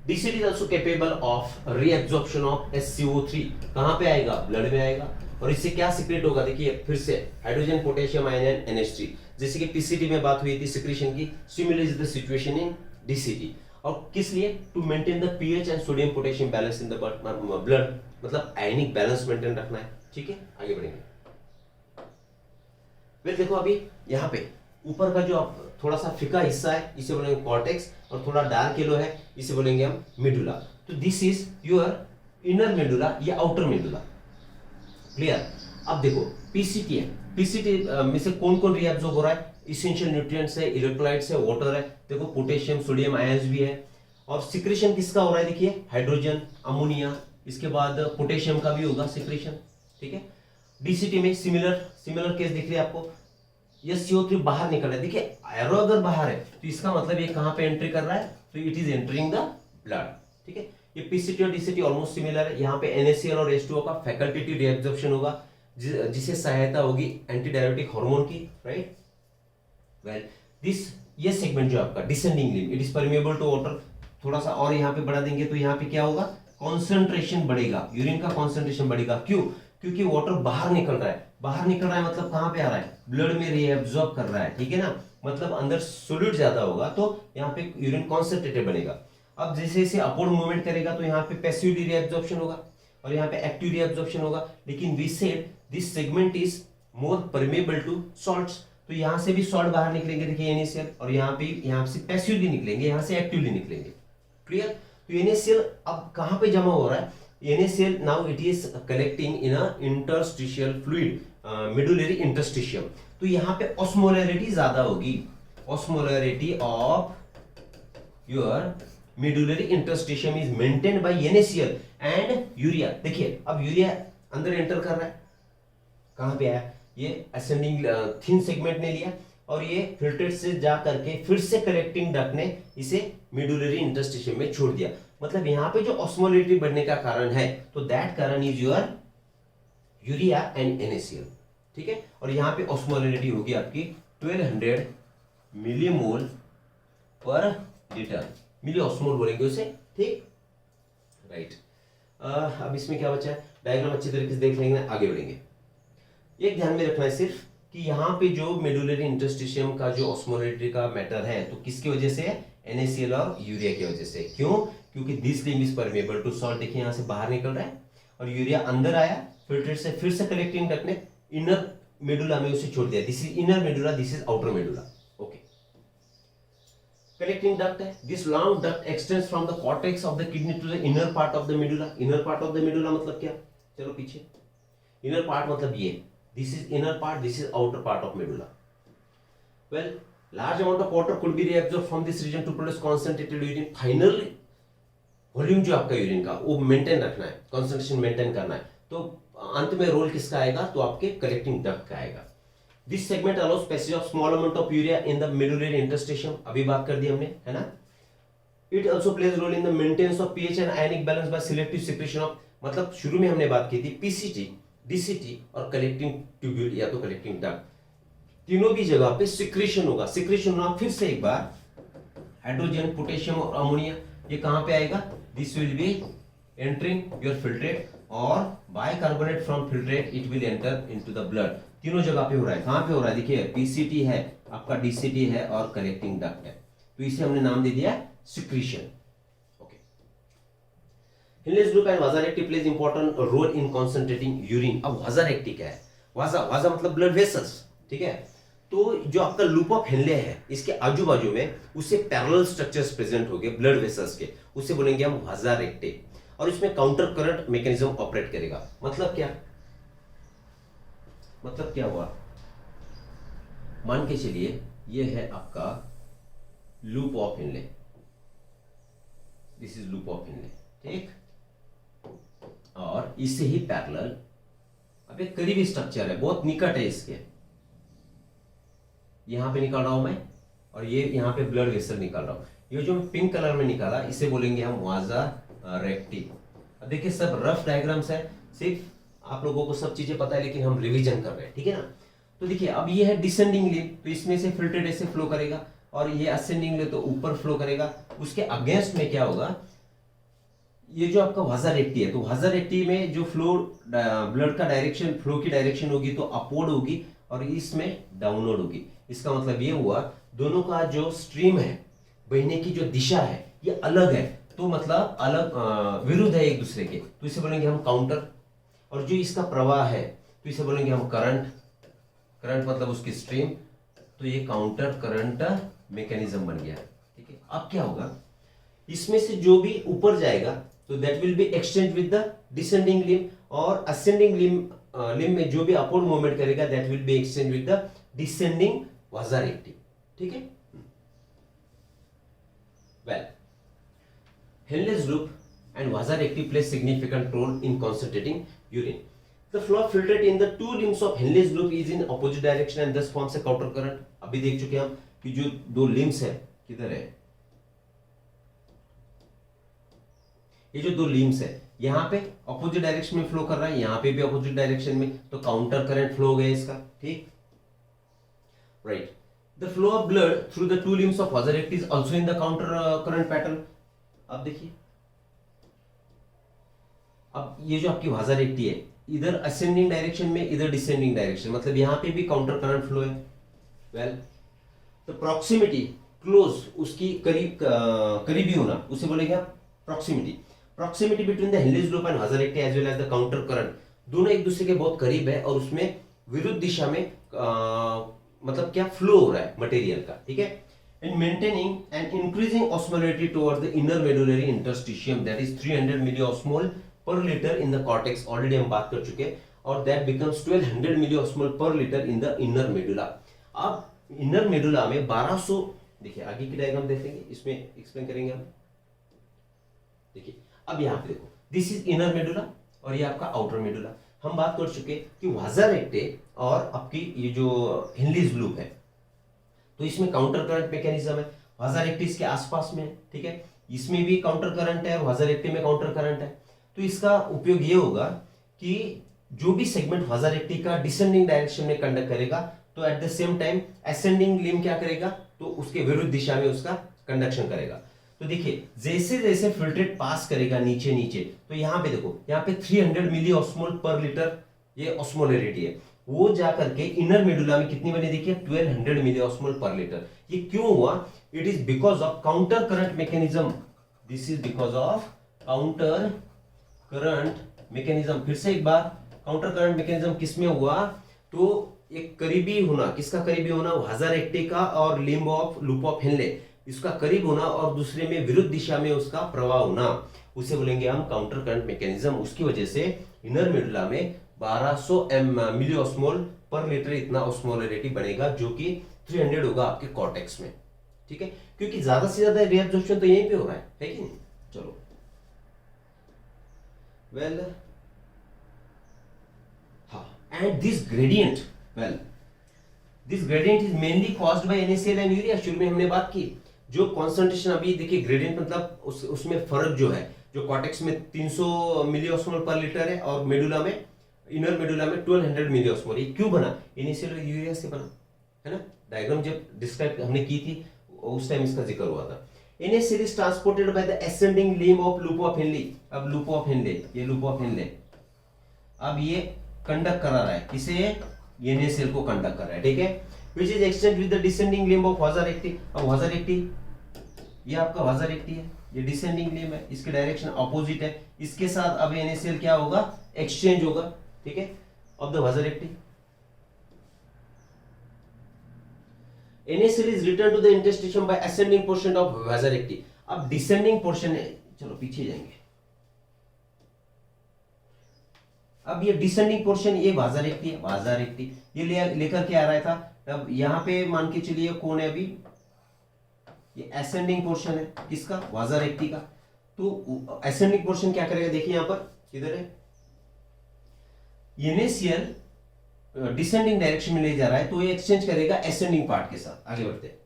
[SPEAKER 1] DCT is also capable of reabsorption of SCO3। कहां पे आएगा? ब्लड में आएगा। और इससे क्या सीक्रेट होगा? देखिए फिर से हाइड्रोजन पोटेशियम आयन NH3, जैसे कि PCT में बात हुई थी सिक्रेशन की, similar is the situation in DCT। और किस लिए? To maintain the pH and sodium potassium balance in the blood, मतलब आयनिक बैलेंस मेंटेन रखना है। ठीक है, आगे बढ़ेंगे। फिर देखो अभी यहाँ पे ऊपर का जो आप थोड़ा सा फीका हिस्सा है इसे बोलेंगे कॉर्टेक्स, और थोड़ा डार्क येलो है इसे बोलेंगे हम मेडुला। तो this is your inner medulla, ये आउटर मेडुला। क्लियर? अब देखो PCT है, PCT में से कौन कौन रिएब्सॉर्ब हो रहा है? इसेंशियल न्यूट्रिएंट्स है, इलेक्ट्रोलाइट्स है, वाटर है, देखो पोटेशियम सोडियम आयंस भी है। और सिक्रेशन किसका हो रहा है? देखिए हाइड्रोजन, अमोनिया, इसके बाद पोटेशियम का भी होगा सिक्रेशन। ठीक है, DCT में सिमिलर केस दिख रही है आपको, ये CO3 बाहर निकल रहा है। देखिए एरो अगर बाहर है तो इसका मतलब ये कहां पे एंट्री कर रहा है? तो it is entering the blood. ठीक है, ये PCT और DCT ऑलमोस्ट सिमिलर है। यहाँ पे NaCl और H2O का फैकल्टेटिव रिएब्जॉर्प्शन होगा, जिसे सहायता होगी एंटीडायरेटिक हार्मोन की, राइट। वेल दिस, ये सेगमेंट जो आपका descending limb, it is permeable to water. थोड़ा सा और यहाँ पे बढ़ा देंगे तो यहाँ पे क्या होगा? कॉन्सेंट्रेशन बढ़ेगा, यूरिन का कॉन्सेंट्रेशन बढ़ेगा। क्यों? क्योंकि वाटर बाहर निकल रहा है। बाहर निकल रहा है मतलब कहां पे आ रहा है? ब्लड में रीएब्सॉर्ब कर रहा है। ठीक है ना, मतलब अंदर सोल्यूट ज्यादा होगा तो यहाँ पे यूरिन कॉन्सेंट्रेटेड बनेगा। अब जैसे जैसे अपवर्ड मूवमेंट करेगा तो यहाँ पे पैसिव रीएब्सॉर्प्शन होगा और यहाँ पे एक्टिव रीएब्सॉर्प्शन होगा। लेकिन we said this segment is more permeable to salts, तो यहाँ से भी सॉल्ट बाहर निकलेंगे, देखिए NaCl, और यहाँ से पैसिवली निकलेंगे, यहाँ से एक्टिवली निकलेंगे। क्लियर? तो NaCl अब कहां पे जमा हो रहा है? NaCl now it is collecting in a interstitial fluid, medullary interstitium। तो यहाँ पे osmolarity ज्यादा होगी, osmolarity of your medullary interstitium is maintained by NaCl and urea। देखिए अब यूरिया अंदर एंटर कर रहा है, कहां पे आया? ये असेंडिंग थिन सेगमेंट ने लिया और ये फिल्ट्रेट से जा करके फिर से कलेक्टिंग डक्ट ने इसे मेडुलरी इंटरस्टिशियम में छोड़ दिया। मतलब यहाँ पे जो ऑस्मोलेरिटी बढ़ने का कारण है तो दैट कारण is your urea and NaCl। ठीक है, और यहाँ पे ऑस्मोलेरिटी होगी आपकी 1200 मिलीमोल पर लीटर, मिली ऑस्मोल बोलेंगे उसे। ठीक, राइट। अब इसमें क्या बचा है? डायग्राम अच्छी तरीके से देख लेंगे, आगे बढ़ेंगे। एक ध्यान में रखना है सिर्फ कि यहाँ पे जो मेडुलरी इंटरस्टिशियम का जो ऑस्मोलेरिटी का मैटर है तो किसकी वजह से है? NaCl और यूरिया की वजह से। क्यों? क्योंकि this limb is permeable to salt. देखिए यहाँ से बाहर निकल रहा है और यूरिया अंदर आया, फिल्ट्रेट से फिर से कलेक्टिंग डक्ट ने इनर मेडुला में उसे छोड़ दिया। This is inner medulla, this is outer medulla. Okay, collecting duct है। This long duct extends from the cortex of the kidney to the inner part of the medulla. Inner part of the medulla मतलब क्या? चलो पीछे, inner part मतलब ये, this is inner part, this is outer part of medulla। well, large amount of water could be reabsorbed from this region to produce concentrated urine। Final volume जो आपका urine का वो मेंटेन रखना है, concentration maintain करना है, तो अंत में रोल किसका आएगा? तो आपके कलेक्टिंग डक्ट का आएगा। This segment allows passage of small amount of urea in the medullary interstitium, अभी बात कर दी हमने, है ना। It also plays role in the maintenance of pH and ionic balance by selective secretion of, मतलब शुरू में हमने बात की थी PCT, DCT और कलेक्टिंग ट्यूब्यूल या तो कलेक्टिंग डक्ट, तीनों भी जगह पे सिक्रेशन होगा। सिक्रेशन होना, फिर से एक बार, हाइड्रोजन, पोटेशियम और अमोनिया, ये कहां पे आएगा? This will be entering your filtrate और bicarbonate from filtrate it will enter into the blood. तीनों जगह पे हो रहा है। कहां पे हो रहा है? देखिए PCT है, आपका DCT है और कलेक्टिंग डक्ट है, तो इसे हमने नाम दे दिया secretion. Henle's group and Vaza-Recti plays important role in concentrating urine। अब Vaza-Recti क्या है? वाजा मतलब ब्लड वेसल्स। ठीक है, तो जो आपका लूप ऑफ हेनले है इसके आजू बाजू में उससे पैरेलल स्ट्रक्चर्स प्रेजेंट हो गए ब्लड वेसल्स के, उसे बोलेंगे हम Vaza-Recti, और इसमें काउंटर करंट मैकेनिज्म ऑपरेट करेगा। मतलब क्या? मतलब क्या हुआ? मान के चलिए ये है आपका loop of Henley, this is loop of Henle, ठीक, और इससे ही पैरेलल अब एक करीबी स्ट्रक्चर है, बहुत निकट है इसके, यहां पे निकाल रहा हूं मैं और ये यहां पे ब्लड वेसल निकाल रहा हूं। ये जो पिंक कलर में निकाला इसे बोलेंगे हम Vaza-Recti। अब देखिए सब रफ डायग्राम्स है, सिर्फ आप लोगों को सब चीजें पता है लेकिन हम रिवीजन कर रहे हैं, ठीक है ना। तो देखिए अब ये है डिसेंडिंग लिम्ब, तो इसमें से फिल्ट्रेट ऐसे फ्लो करेगा और ये असेंडिंग लिम्ब तो ऊपर फ्लो करेगा। उसके अगेंस्ट में क्या होगा? ये जो आपका वाजा रेक्टी है, तो वाजा रेक्टी में जो फ्लो ब्लड का डायरेक्शन, फ्लो की डायरेक्शन होगी तो अपवर्ड होगी और इसमें डाउनवर्ड होगी। इसका मतलब ये हुआ दोनों का जो स्ट्रीम है, बहने की जो दिशा है ये अलग है, तो मतलब अलग विरुद्ध है एक दूसरे के, तो इसे बोलेंगे हम काउंटर। और जो इसका प्रवाह है तो इसे बोलेंगे हम करंट। करंट मतलब उसकी स्ट्रीम, तो ये काउंटर करंट मैकेनिज्म बन गया। ठीक है, अब क्या होगा, इसमें से जो भी ऊपर जाएगा तो that will be exchange with the descending limb, और असेंडिंग लिम्ब में जो भी अपवर्ड मूवमेंट करेगा that will be exchange with the descending वाजा रेक्टी। ठीक है, well Henle's loop and vasa recti play significant role in concentrating urine. The flow filtrate in the two limbs of Henle's loop is in opposite direction and thus forms a counter current. अभी देख चुके हम कि जो दो limbs है किधर है, ये जो दो लिम्स है यहाँ पे ऑपोजिट डायरेक्शन में फ्लो कर रहा है, यहाँ पे भी ऑपोजिट डायरेक्शन में, तो काउंटर करंट फ्लो हो गया इसका। ठीक, right. The flow of blood through the two limbs of vasa recti is also in the counter current pattern. अब देखिए, अब ये जो आपकी वाजा रेक्टी है इधर असेंडिंग डायरेक्शन में, इधर डिसेंडिंग डायरेक्शन, मतलब यहां पे भी काउंटर करंट फ्लो है। वेल, तो प्रॉक्सिमिटी, क्लोज, उसकी करीबी होना, उसे बोलेंगे आप proximity. Proximity between the Henle's loop and vasa recti as well as the counter current, दोनों एक दूसरे के बहुत करीब है और उसमें विरुद्ध दिशा में मतलब क्या फ्लो हो रहा है मटेरियल का। ठीक है, and maintaining and increasing osmolarity towards the inner medullary interstitium, that is 300 milliosmol per liter in the cortex, already हम बात कर चुके हैं, और that becomes 1200 milliosmol per liter in the inner medulla. अब inner medulla में 1200, देखिए आगे की डायग्राम देखेंगे, इसमें एक्सप्लेन करेंगे हम। देखिए अब यहाँ पे देखो, दिस इज इनर मेडुला और ये आपका आउटर मेडुला। हम बात कर चुके कि वाजा रेक्टे और आपकी ये जो हेनलीज लूप है, तो इसमें काउंटर करंट मैकेनिज्म है, वाजा रेक्टी इसके आसपास में है। ठीक है, इसमें भी काउंटर करंट है और वाजा रेक्टी में काउंटर करंट है। तो इसका उपयोग ये होगा कि जो भी सेगमेंट वाजा रेक्टी का डिसेंडिंग डायरेक्शन में कंडक्ट करेगा, तो at the same time ascending limb क्या करेगा, तो उसके विरुद्ध दिशा में उसका कंडक्शन करेगा। तो देखिए जैसे जैसे फिल्ट्रेट पास करेगा नीचे नीचे, तो यहाँ पे देखो, यहाँ पे 300 मिली ऑस्मोल पर लीटर ये ऑस्मोलरिटी है, वो जाकर के इनर मेडुला में कितनी बनी, देखिए 1200 मिली ऑस्मोल पर लीटर। ये क्यों हुआ, it is because of counter current mechanism, this is because of counter current mechanism. फिर से एक बार, काउंटर करंट मैकेनिज्म किसमें हुआ, तो एक करीबी होना, किसका करीबी होना, वाजा रेक्टी का और limb of loop of Henley, इसका करीब होना, और दूसरे में विरुद्ध दिशा में उसका प्रवाह होना, उसे बोलेंगे हम काउंटर करंट मैकेनिज्म। उसकी वजह से इनर मेडुला में 1200 मिली ऑस्मोल पर लीटर इतना ऑस्मोलरिटी बनेगा, जो कि 300 होगा आपके कॉर्टेक्स में। ठीक है, क्योंकि ज्यादा से ज्यादा रीअब्जॉर्प्शन तो यहीं पे हो रहा है कि नहीं। चलो वेल, हाँ, and this gradient, well this gradient is mainly caused by NaCl and urea. शुरू में हमने बात की, जो कॉन्सेंट्रेशन अभी देखिए ग्रेडियंट मतलब उसमें फर्क जो है, जो कॉर्टेक्स में 300 मिली ऑस्मोल पर लीटर है और मेडुला में, इनर मेडुला में 1200 मिली ऑस्मोल। ये क्यों बना, NaCl और यूरिया से बना है ना। डायग्राम जब डिस्क्राइब हमने की थी उस टाइम इसका जिक्र हुआ था। NaCl is transported by the ascending limb of loop of Henle। अब लूप ऑफ हेनले, ये लूप ऑफ हेनले, अब ये कंडक्ट करा रहा है किसे, NaCl को कंडक्ट कर रहा है। ठीक है, which is exchanged with the descending limb of वाजा रेक्टी। अब वाजा रेक्टी, ये आपका वाजा रेक्टी है, ये डिसेंडिंग लिम्ब है, इसके डायरेक्शन अपोजिट है, इसके साथ अब NaCl क्या होगा, एक्सचेंज होगा। ठीक है, ऑफ द वाजा recti. NaCl is returned to the interstitium by ascending portion of वाजा रेक्टी। अब डिसेंडिंग पोर्शन है, चलो पीछे जाएंगे। अब ये डिसेंडिंग पोर्शन, ये वाजा रेक्टी है, वाजा रेक्टी ये लेकर के आ रहा था। अब यहाँ पे मान के चलिए कौन है, अभी ये असेंडिंग पोर्शन है किसका, वाजा रेक्टी का। तो असेंडिंग पोर्शन क्या करेगा, देखिए यहाँ पर किधर है, NaCl डिसेंडिंग डायरेक्शन में ले जा रहा है, तो ये एक्सचेंज करेगा असेंडिंग पार्ट के साथ। आगे बढ़ते हैं,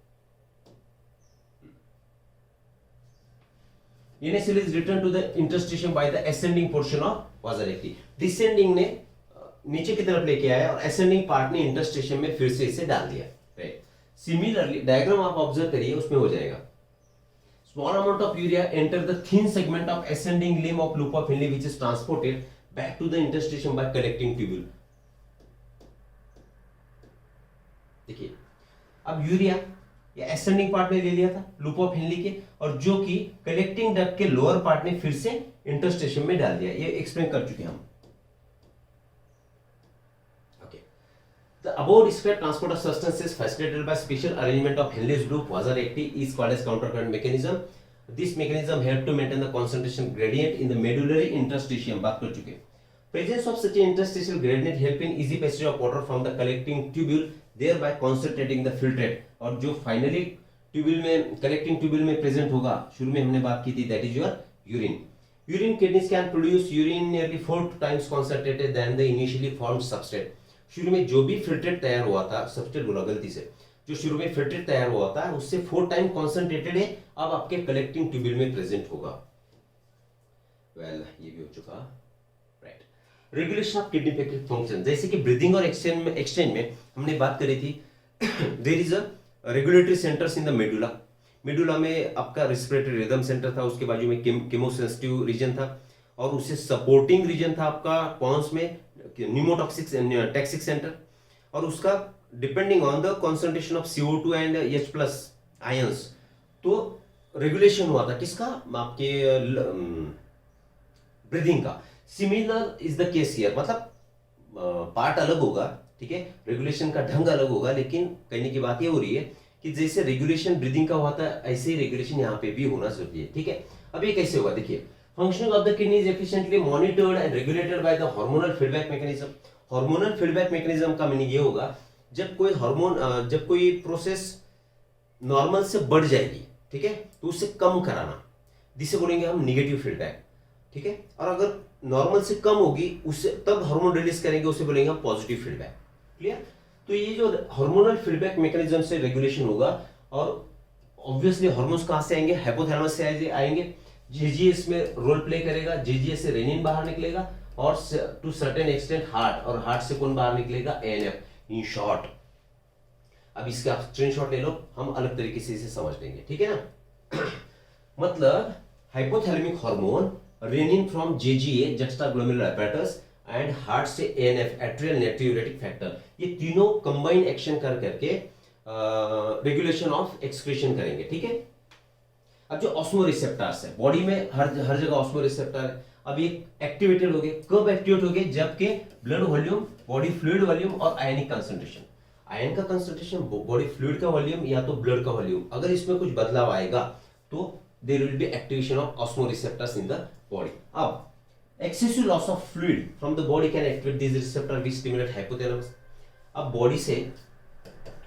[SPEAKER 1] NaCl is returned to the interstitium by the ascending portion of वाजा रेक्टी। डिसेंडिंग ने नीचे की तरफ लेके आया और असेंडिंग पार्ट ने इंटरस्टिशियम में फिर से इसे डाल दिया। सिमिलरली डायग्राम आप ऑब्जर्व करिए, उसमें हो जाएगा। Small amount of urea enter the thin segment of ascending limb of loop of Henle which is transported back to the interstitium by collecting tubule. देखिए अब यूरिया ये असेंडिंग पार्ट में ले लिया था लूप ऑफ हेनली के, और जो कि कलेक्टिंग डक्ट के लोअर पार्ट में फिर से इंटरस्टेशियम में डाल दिया, ये एक्सप्लेन कर चुके हैं हम. The above described transport of substances facilitated by special arrangement of Henle's loop Vazar-80 is called as countercurrent mechanism. This mechanism help to maintain the concentration gradient in the medullary interstitium. बात कर चुके. Presence of such an interstitial gradient help in easy passage of water from the collecting tubule, thereby concentrating the filtrate. और जो finally tubule में collecting tubule में present होगा, शुरू में हमने बात की थी, that is your urine. Urine kidneys can produce urine nearly 4 times concentrated than the initially formed substrate. शुरू में जो भी फिल्ट्रेट तैयार हुआ था, सबस्ट्रेट बोला गलती से, जो शुरू में फिल्ट्रेट तैयार हुआ था उससे 4 टाइम कॉन्सेंट्रेटेड है, अब आपके कलेक्टिंग ट्यूब्यूल में प्रेजेंट होगा. ये भी हो चुका. Right. Regulation of kidney function, जैसे कि ब्रीदिंग और एक्सचेंज में हमने बात करी थी. There is a regulatory centers in the medulla. Medulla में आपका रेस्पिरेटरी रिदम सेंटर था, उसके बाजू में केमोसेंसिटिव रीजन था, और उससे सपोर्टिंग रीजन था आपका पॉन्स में न्यूमोटॉक्सिक टैक्सिक सेंटर, और उसका depending on the concentration of CO2 and H+ ions. तो रेगुलेशन हुआ था किसका, आपके ब्रीदिंग का. Similar is the case here, मतलब पार्ट अलग होगा, ठीक है, रेगुलेशन का ढंग अलग होगा, लेकिन कहने की बात ये हो रही है कि जैसे रेगुलेशन ब्रीदिंग का हुआ था ऐसे ही रेगुलेशन यहाँ पे भी होना जरूरी है. ठीक है, अब ये कैसे होगा देखिए. Functioning of the kidney is efficiently monitored and regulated by the hormonal feedback mechanism. Hormonal feedback mechanism का मीनिंग ये होगा, जब कोई हार्मोन, जब कोई प्रोसेस नॉर्मल से बढ़ जाएगी, ठीक है, तो उसे कम कराना, जिसे बोलेंगे हम निगेटिव फीडबैक. ठीक है, और अगर नॉर्मल से कम होगी उससे तब हार्मोन रिलीज करेंगे, उसे बोलेंगे हम पॉजिटिव फीडबैक. क्लियर. तो ये जो हार्मोनल फीडबैक मैकेनिज्म से रेगुलेशन होगा, और ऑब्वियसली हार्मोन्स कहां से आएंगे, हाइपोथैलेमस से आएंगे. जीजीएस में रोल प्ले करेगा, जीजीएस से रेनिन बाहर निकलेगा, और टू सर्टेन एक्सटेंट हार्ट, और हार्ट से कौन बाहर निकलेगा, एएनएफ. इन शॉर्ट, अब इसका आप स्क्रीनशॉट ले लो, हम अलग तरीके से इसे समझ लेंगे. ठीक है ना. मतलब hypothalamic hormone, renin from JGA juxtaglomerular apparatus, and heart से एएनएफ एट्रियल नाट्रियूरेटिक फैक्टर, ये तीनों कंबाइन एक्शन कर करके रेगुलेशन ऑफ एक्सक्रीशन करेंगे. ठीक है. अब जो ऑस्मो रिसेप्टर्स है बॉडी में, हर जगह ऑस्मो रिसेप्टर है. अब ये एक्टिवेटेड हो गए, कब एक्टिवेट हो गए, जबकि blood volume, body fluid volume और आयनिक कंसंट्रेशन, आयन का कंसंट्रेशन, बॉडी फ्लूइड का वॉल्यूम या तो ब्लड का वॉल्यूम, अगर इसमें कुछ बदलाव आएगा तो there will be activation of osmo receptors in the body. अब excessive loss of fluid from the body can activate this receptor which stimulate hypothalamus. अब बॉडी से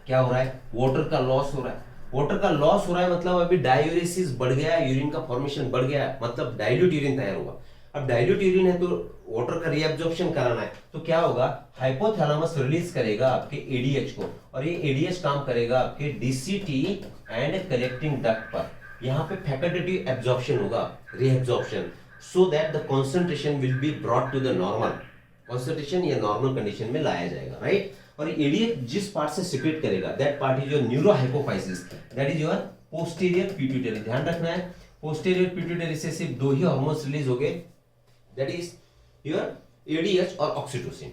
[SPEAKER 1] क्या हो रहा है, वाटर का लॉस हो रहा है. वाटर का लॉस हो रहा है मतलब अभी डायूरेसिस बढ़ गया है, यूरिन का फॉर्मेशन बढ़ गया है, मतलब डाइल्यूट यूरिन तैयार होगा. अब डाइल्यूट यूरिन है तो वाटर का रीअब्जॉर्प्शन कराना है, तो क्या होगा, हाइपोथैलेमस रिलीज करेगा आपके एडीएच को, और ये एडीएच काम करेगा आपके डीसीटी एंड कलेक्टिंग डक्ट पर. यहाँ पे फैकल्टेटिव एब्जॉर्प्शन होगा, reabsorption, so that the concentration will be brought to the normal concentration, या नॉर्मल कंडीशन में लाया जाएगा. राइट. और एडीएच जिस पार्ट से सिक्रेट करेगा, that part is your neurohypophysis, that is your posterior pituitary. ध्यान रखना है, पोस्टीरियर पिट्यूटरी से सिर्फ 2 ही हार्मोन्स रिलीज हो गए, दैट इज योर एडीएच और oxytocin.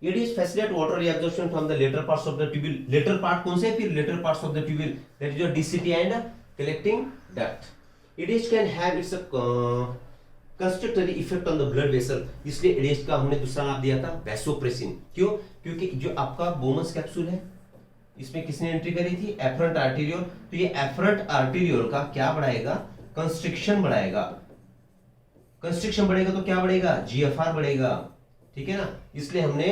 [SPEAKER 1] ADH facilitate water reabsorption from the later parts of the tubule. Later part कौन से है, फिर later parts of the tubule, that is your DCT and collecting duct. ADH can have its constrictory effect on the blood vessel, इसलिए ADH का हमने दूसरा नाम दिया था वैसोप्रेसिन. क्यों, क्योंकि जो आपका बोमस कैप्सूल है इसमें किसने एंट्री करी थी, एफरंट आर्टेरियोल, तो ये एफरंट आर्टेरियोल का क्या बढ़ाएगा, कंस्ट्रिक्शन बढ़ाएगा. कंस्ट्रिक्शन बढ़ेगा तो क्या बढ़ेगा, जीएफआर बढ़ेगा. ठीक है ना, इसलिए हमने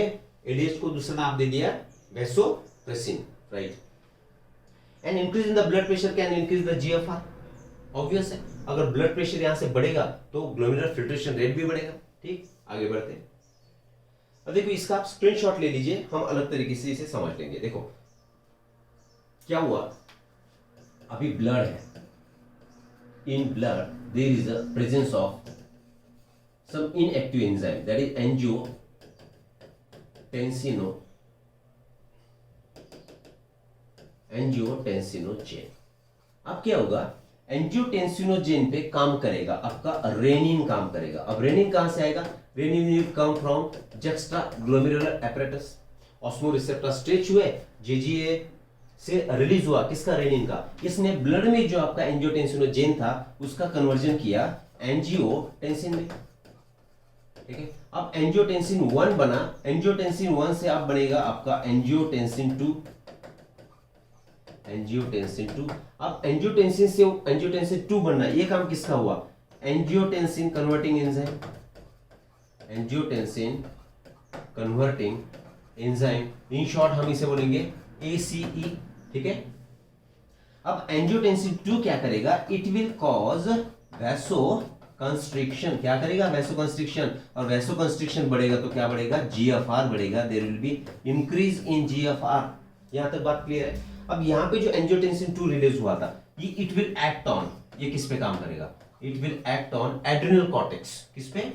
[SPEAKER 1] एडीएच को दूसरा नाम दे दिया vasopressin. Right. And increase in the blood pressure can increase the GFR. Obvious है, अगर ब्लड प्रेशर यहां से बढ़ेगा तो ग्लोमेरुलर फिल्ट्रेशन रेट भी बढ़ेगा. ठीक, आगे बढ़ते हैं. अब देखो इसका आप स्क्रीनशॉट ले लीजिए, हम अलग तरीके से इसे समझ लेंगे. देखो क्या हुआ, अभी ब्लड है, in blood there is a presence of some inactive enzyme, that is angiotensinogen. अब क्या होगा, एंजियोटेंसिनोजेन पे काम करेगा, आपका रेनिन काम करेगा। अब रेनिन कहां से आएगा? Renin will come from juxta glomerular apparatus, osmoreceptor stretch हुए, जीजीए से रिलीज हुआ किसका? रेनिन का। इसने ब्लड में जो आपका एंजियोटेंसिनोजेन था उसका कन्वर्जन किया एंजियोटेंसिन में, ठीक है। अब एंजियोटेंसिन 1 बना, एंजियोटेंसिन 1 से अब बनेगा आपका एंजियोटेंसिन 2, एंजियोटेंसिन 2। अब एंजियोटेंसिन से एंजियोटेंसिन 2 बनना, ये काम किसका हुआ? Angiotensin converting enzyme, angiotensin converting enzyme, in short हम इसे बोलेंगे ACE, ठीक है। अब एंजियोटेंसिन 2 क्या करेगा? It will cause vasoconstriction, क्या करेगा? वैसो कंस्ट्रिक्शन, और वैसो कंस्ट्रिक्शन बढ़ेगा तो क्या बढ़ेगा? GFR बढ़ेगा, there will be increase in GFR। यहां तक बात क्लियर है? अब यहां पे जो एंजियोटेंसिन 2 रिलीज हुआ था, ये इट विल एक्ट ऑन, ये किस पे काम करेगा? It will act on adrenal cortex, किस पे?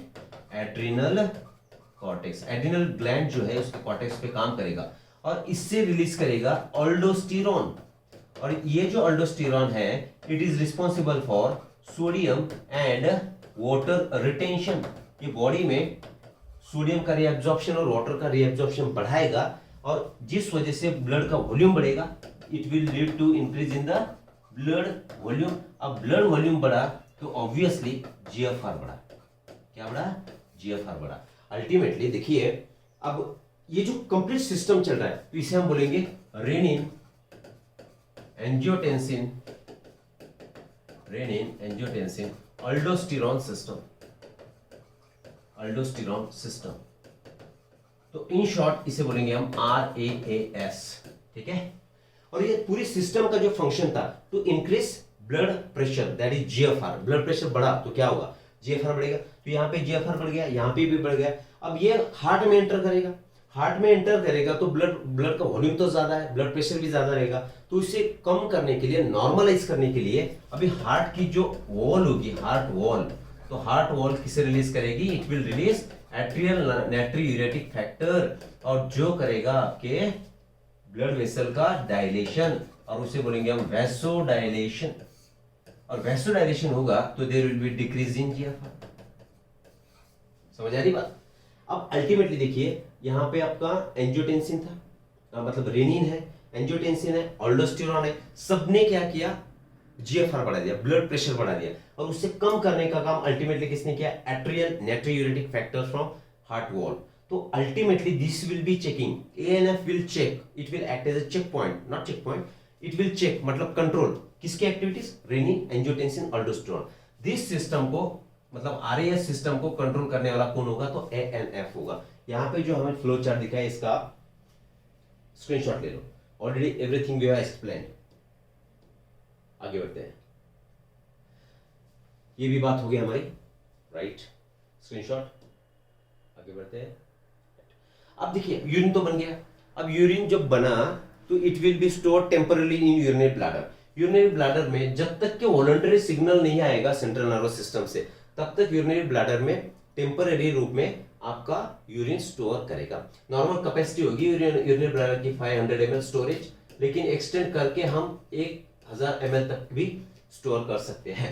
[SPEAKER 1] एड्रिनल कॉर्टेक्स, एड्रिनल ग्लैंड जो है उसके कॉर्टेक्स पे काम करेगा और इससे रिलीज करेगा अल्डोस्टेरोन। और ये जो अल्डोस्टेरोन है, it is responsible for sodium and water retention. ये बॉडी में सोडियम का रीअब्जॉर्प्शन और वाटर का रीअब्जॉर्प्शन बढ़ाएगा, और जिस वजह से ब्लड का वॉल्यूम बढ़ेगा, it will lead to increase in the blood volume. अब ब्लड वॉल्यूम बढ़ा तो ऑब्वियसली GFR बढ़ा। क्या बढ़ा? GFR बढ़ा। अल्टीमेटली देखिए, अब ये जो कंप्लीट सिस्टम चल रहा है तो इसे हम बोलेंगे renin angiotensin, rennin angiotensin अल्डोस्टेरोन system, अल्डोस्टेरोन system. तो इन शॉर्ट इसे बोलेंगे हम RAAS, ठीक है। और ये पूरी सिस्टम का जो फंक्शन था to increase blood pressure, that is GFR। Blood pressure बढ़ा तो क्या होगा? GFR बढ़ेगा। तो यहाँ पे GFR बढ़ गया, यहाँ पे भी बढ़ गया। अब ये हार्ट में एंटर करेगा, हार्ट में एंटर करेगा तो ब्लड का वॉल्यूम तो ज्यादा है, ब्लड प्रेशर भी ज्यादा रहेगा। तो इसे कम करने के लिए, नॉर्मलाइज करने के लिए, अभी हार्ट की जो वॉल होगी, हार्ट वॉल, तो हार्ट वॉल किसे रिलीज करेगी? It will release atrial natriuretic factor, और जो करेगा आपके ब्लड वेसल का डायलेशन, और उसे बोलेंगे हम वैसो डायलेशन। और वैसो डायलेशन होगा तो there will be decrease in GFR। समझ आ रही बात? अब अल्टीमेटली देखिए, यहाँ पे आपका एंजियोटेंसिन था, मतलब रेनिन है, एंजियोटेंसिन है, अल्डोस्टेरोन है, सबने क्या किया? GFR बढ़ा दिया, ब्लड प्रेशर बढ़ा दिया, और उससे कम करने का काम अल्टीमेटली किसने किया? Atrial natriuretic factor from heart wall. तो ultimately this will be checking, ANF will check, it will act as a check point, not check point, it will check मतलब कंट्रोल किसकी activities? Renin angiotensin aldosterone. This system को, मतलब RAS system को control करने वाला कौन होगा? तो ANF होगा। यहाँ पे जो हमें फ्लो चार्ट दिखा है इसका स्क्रीनशॉट ले लो, already everything we have explained. आगे बढ़ते हैं, ये भी बात हो गई हमारी, राइट? स्क्रीनशॉट, आगे बढ़ते हैं। अब देखिए, यूरिन तो बन गया। अब यूरिन जब बना तो it will be stored temporary in urinary bladder. Urinary bladder में जब तक के वॉलंटरी सिग्नल नहीं आएगा सेंट्रल नर्वस सिस्टम से, तब तक यूरिनरी ब्लैडर में टेम्पररी रूप में आपका यूरिन स्टोर करेगा। नॉर्मल कैपेसिटी होगी यूरिनरी ब्लैडर की 500 ml स्टोरेज, लेकिन एक्सटेंड करके हम 1000 ml तक भी स्टोर कर सकते हैं।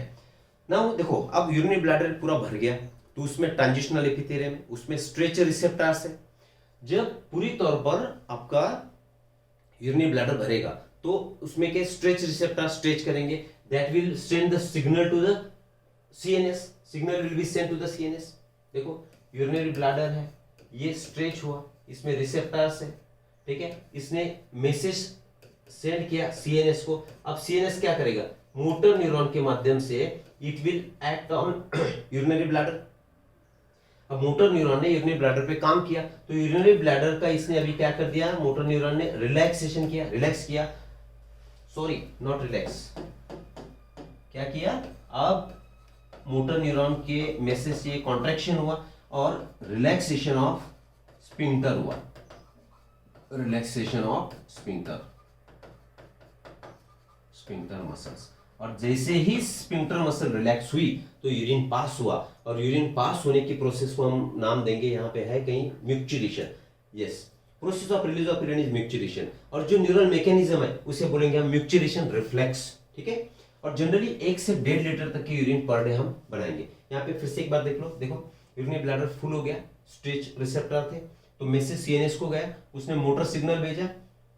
[SPEAKER 1] नाउ देखो, अब यूरिनरी ब्लैडर पूरा भर गया तो उसमें ट्रांजिशनल एपिथेलियम, उसमें स्ट्रेच रिसेप्टर्स है। जब पूरी तौर पर आपका यूरिनरी ब्लैडर भरेगा तो उसमें के स्ट्रेच रिसेप्टर स्ट्रेच करेंगे, that will send the signal to the CNS, signal will be send to the CNS। देखो, यूरिनरी ब्लैडर है, ये स्ट्रेच हुआ, इसमें रिसेप्टर्स है, ठीक है, इसने मैसेज सेंड किया CNS को। अब CNS क्या करेगा? मोटर न्यूरॉन के माध्यम से it will act on urinary bladder. अब मोटर न्यूरॉन ने यूरिनरी ब्लैडर पे काम किया, तो यूरिनरी ब्लैडर का इसने अभी क्या कर दिया? मोटर न्यूरॉन ने रिलैक्सेशन किया, रिलैक्स किया, सॉरी नॉट रिलैक्स, क्या किया? अब मोटर न्यूरॉन के मैसेज से कॉन्ट्रैक्शन हुआ और रिलैक्सेशन ऑफ स्फिंक्टर हुआ, रिलैक्सेशन ऑफ स्फिंक्टर मसल्स। और जैसे ही स्फिंक्टर मसल रिलैक्स हुई तो यूरिन पास हुआ, और यूरिन पास होने की प्रोसेस को हम नाम देंगे, यहाँ पे है कहीं micturition. Yes, process of release of urine is micturition, और जो न्यूरल मैकेनिज्म है उसे बोलेंगे हम म्यूक्चुलेशन रिफ्लेक्स, ठीक है। और जनरली 1 से 1.5 लीटर तक की यूरिन पर डे हम बनाएंगे। यहाँ पे फिर से एक बार देख लो, देखो यूरिनरी ब्लैडर फुल हो गया, स्ट्रेच रिसेप्टर थे तो मैसेज सीएनएस को गया, उसने मोटर सिग्नल भेजा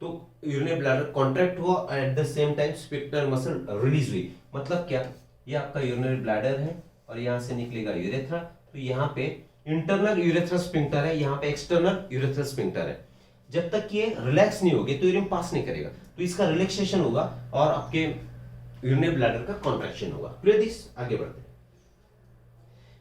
[SPEAKER 1] तो यूरिनरी ब्लैडर कॉन्ट्रैक्ट हुआ, at the same time sphincter muscle release हुई। मतलब क्या, ये आपका यूरिनरी ब्लैडर है और यहाँ से निकलेगा यूरेथ्रा, तो यहाँ पे इंटरनल यूरेथ्रल स्फिंक्टर है, यहाँ पे एक्सटर्नल यूरेथ्रल स्फिंक्टर है। जब तक ये रिलैक्स नहीं होगी तो यूरिन पास नहीं करेगा, तो इसका रिलैक्सेशन होगा और आपके यूरिनरी ब्लैडर का कॉन्ट्रैक्शन होगा। क्लियर दिस, आगे बढ़ते हैं।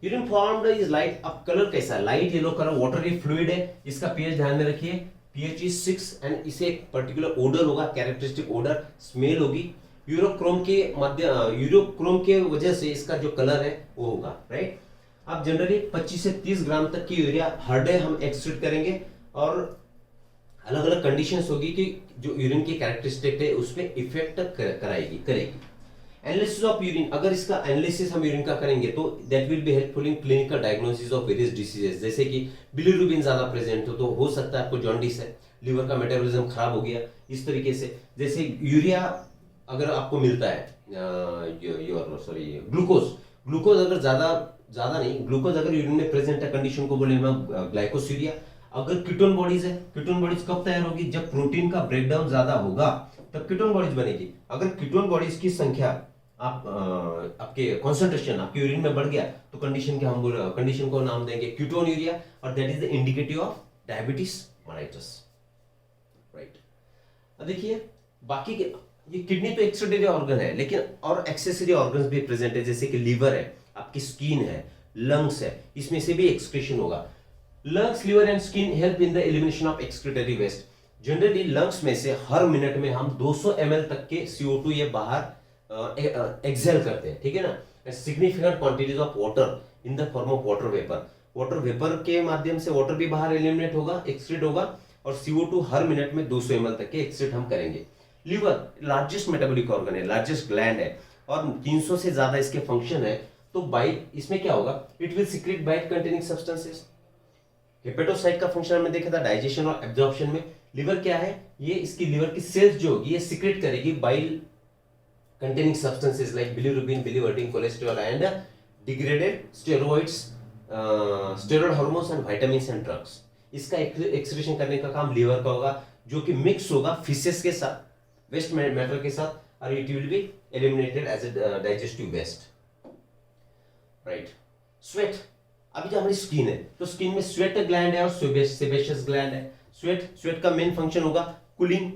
[SPEAKER 1] यूरिन फॉर्म्ड इज लाइट, अब कलर कैसा है, light yellow colour, watery fluid है, इसका पीएच ध्यान में रखिए, पीएच इज 6 एंड इसे एक पर्टिकुलर ओडर होगा, कैरेक्टरिस्टिक ओडर, स्मेल होगी। यूरोक्रोम के वजह से इसका जो कलर है वो होगा, राइट। अब जनरली 25 से 30 ग्राम तक की यूरिया हर डे हम एक्सट्रीट करेंगे और अलग अलग कंडीशंस होगी कि जो यूरिन की कैरेक्टरिस्टिक है उस पर इफेक्ट करेगी। एनालिसिस ऑफ यूरिन, अगर इसका एनालिसिस हम यूरिन का करेंगे तो that will be helpful in clinical diagnosis of various diseases, जैसे कि बिलिरुबिन ज्यादा प्रेजेंट हो तो हो सकता है आपको जॉन्डिस है, लिवर का मेटाबॉलिज्म खराब हो गया, इस तरीके से। जैसे यूरिया अगर आपको मिलता है ग्लूकोज अगर ज्यादा नहीं, ग्लूकोज अगर यूरिन में प्रेजेंट है, कंडीशन को बोले ग्लाइकोसूरिया। अगर कीटोन बॉडीज है, कीटोन बॉडीज कब तैयार होगी, जब प्रोटीन का ब्रेकडाउन ज्यादा होगा तब कीटोन बॉडीज बनेगी। अगर कीटोन बॉडीज की संख्या आपके कॉन्सेंट्रेशन आपके यूरिन में बढ़ गया तो कंडीशन को नाम देंगे कीटोन यूरिया, और that is the indicative of diabetes mellitus, right. अब देखिए बाकी के, ये किडनी तो एक्सट्रेटरी ऑर्गन है, लेकिन और एक्सेसरी ऑर्गन्स भी प्रेजेंट है, जैसे कि लीवर है, आपकी स्किन है, लंग्स है, इसमें से भी एक्सक्रीशन होगा। Lungs, liver and skin help in the elimination of excretory waste. Generally lungs में से हर मिनट में हम 200 ml तक के CO2 ये बाहर एक्सेल करते हैं, ठीक है ना। Significant quantities of water in the form of water vapour के माध्यम से वाटर भी बाहर एलिमिनेट होगा, एक्सक्रीट होगा, और CO2 हर मिनट में 200 ml तक के एक्सक्रीट हम करेंगे। लिवर लार्जेस्ट मेटाबॉलिक ऑर्गन है, लार्जेस्ट ग्लैंड है, और 300 से ज्यादा इसके फंक्शन है, तो बाइट इसमें क्या होगा, it will secrete bile containing substances. Hepatocyte का फंक्शन हमने देखा था डाइजेशन और एब्जॉर्प्शन में। लिवर क्या है, ये इसकी लिवर की सेल्स जो होगी ये सीक्रेट करेगी bile containing substances like bilirubin, biliverdin, cholesterol and degraded steroids, steroid hormones and vitamins and drugs. इसका एक्सक्रीशन करने का काम लिवर का होगा, जो कि मिक्स होगा फिशेस के साथ, वेस्ट मैटर के साथ, और it will be eliminated as a digestive waste, right. Sweat, अभी जो हमारी स्किन है तो स्किन में स्वेट ग्लैंड है और सेबेशियस ग्लैंड है। स्वेट का मेन फंक्शन होगा cooling,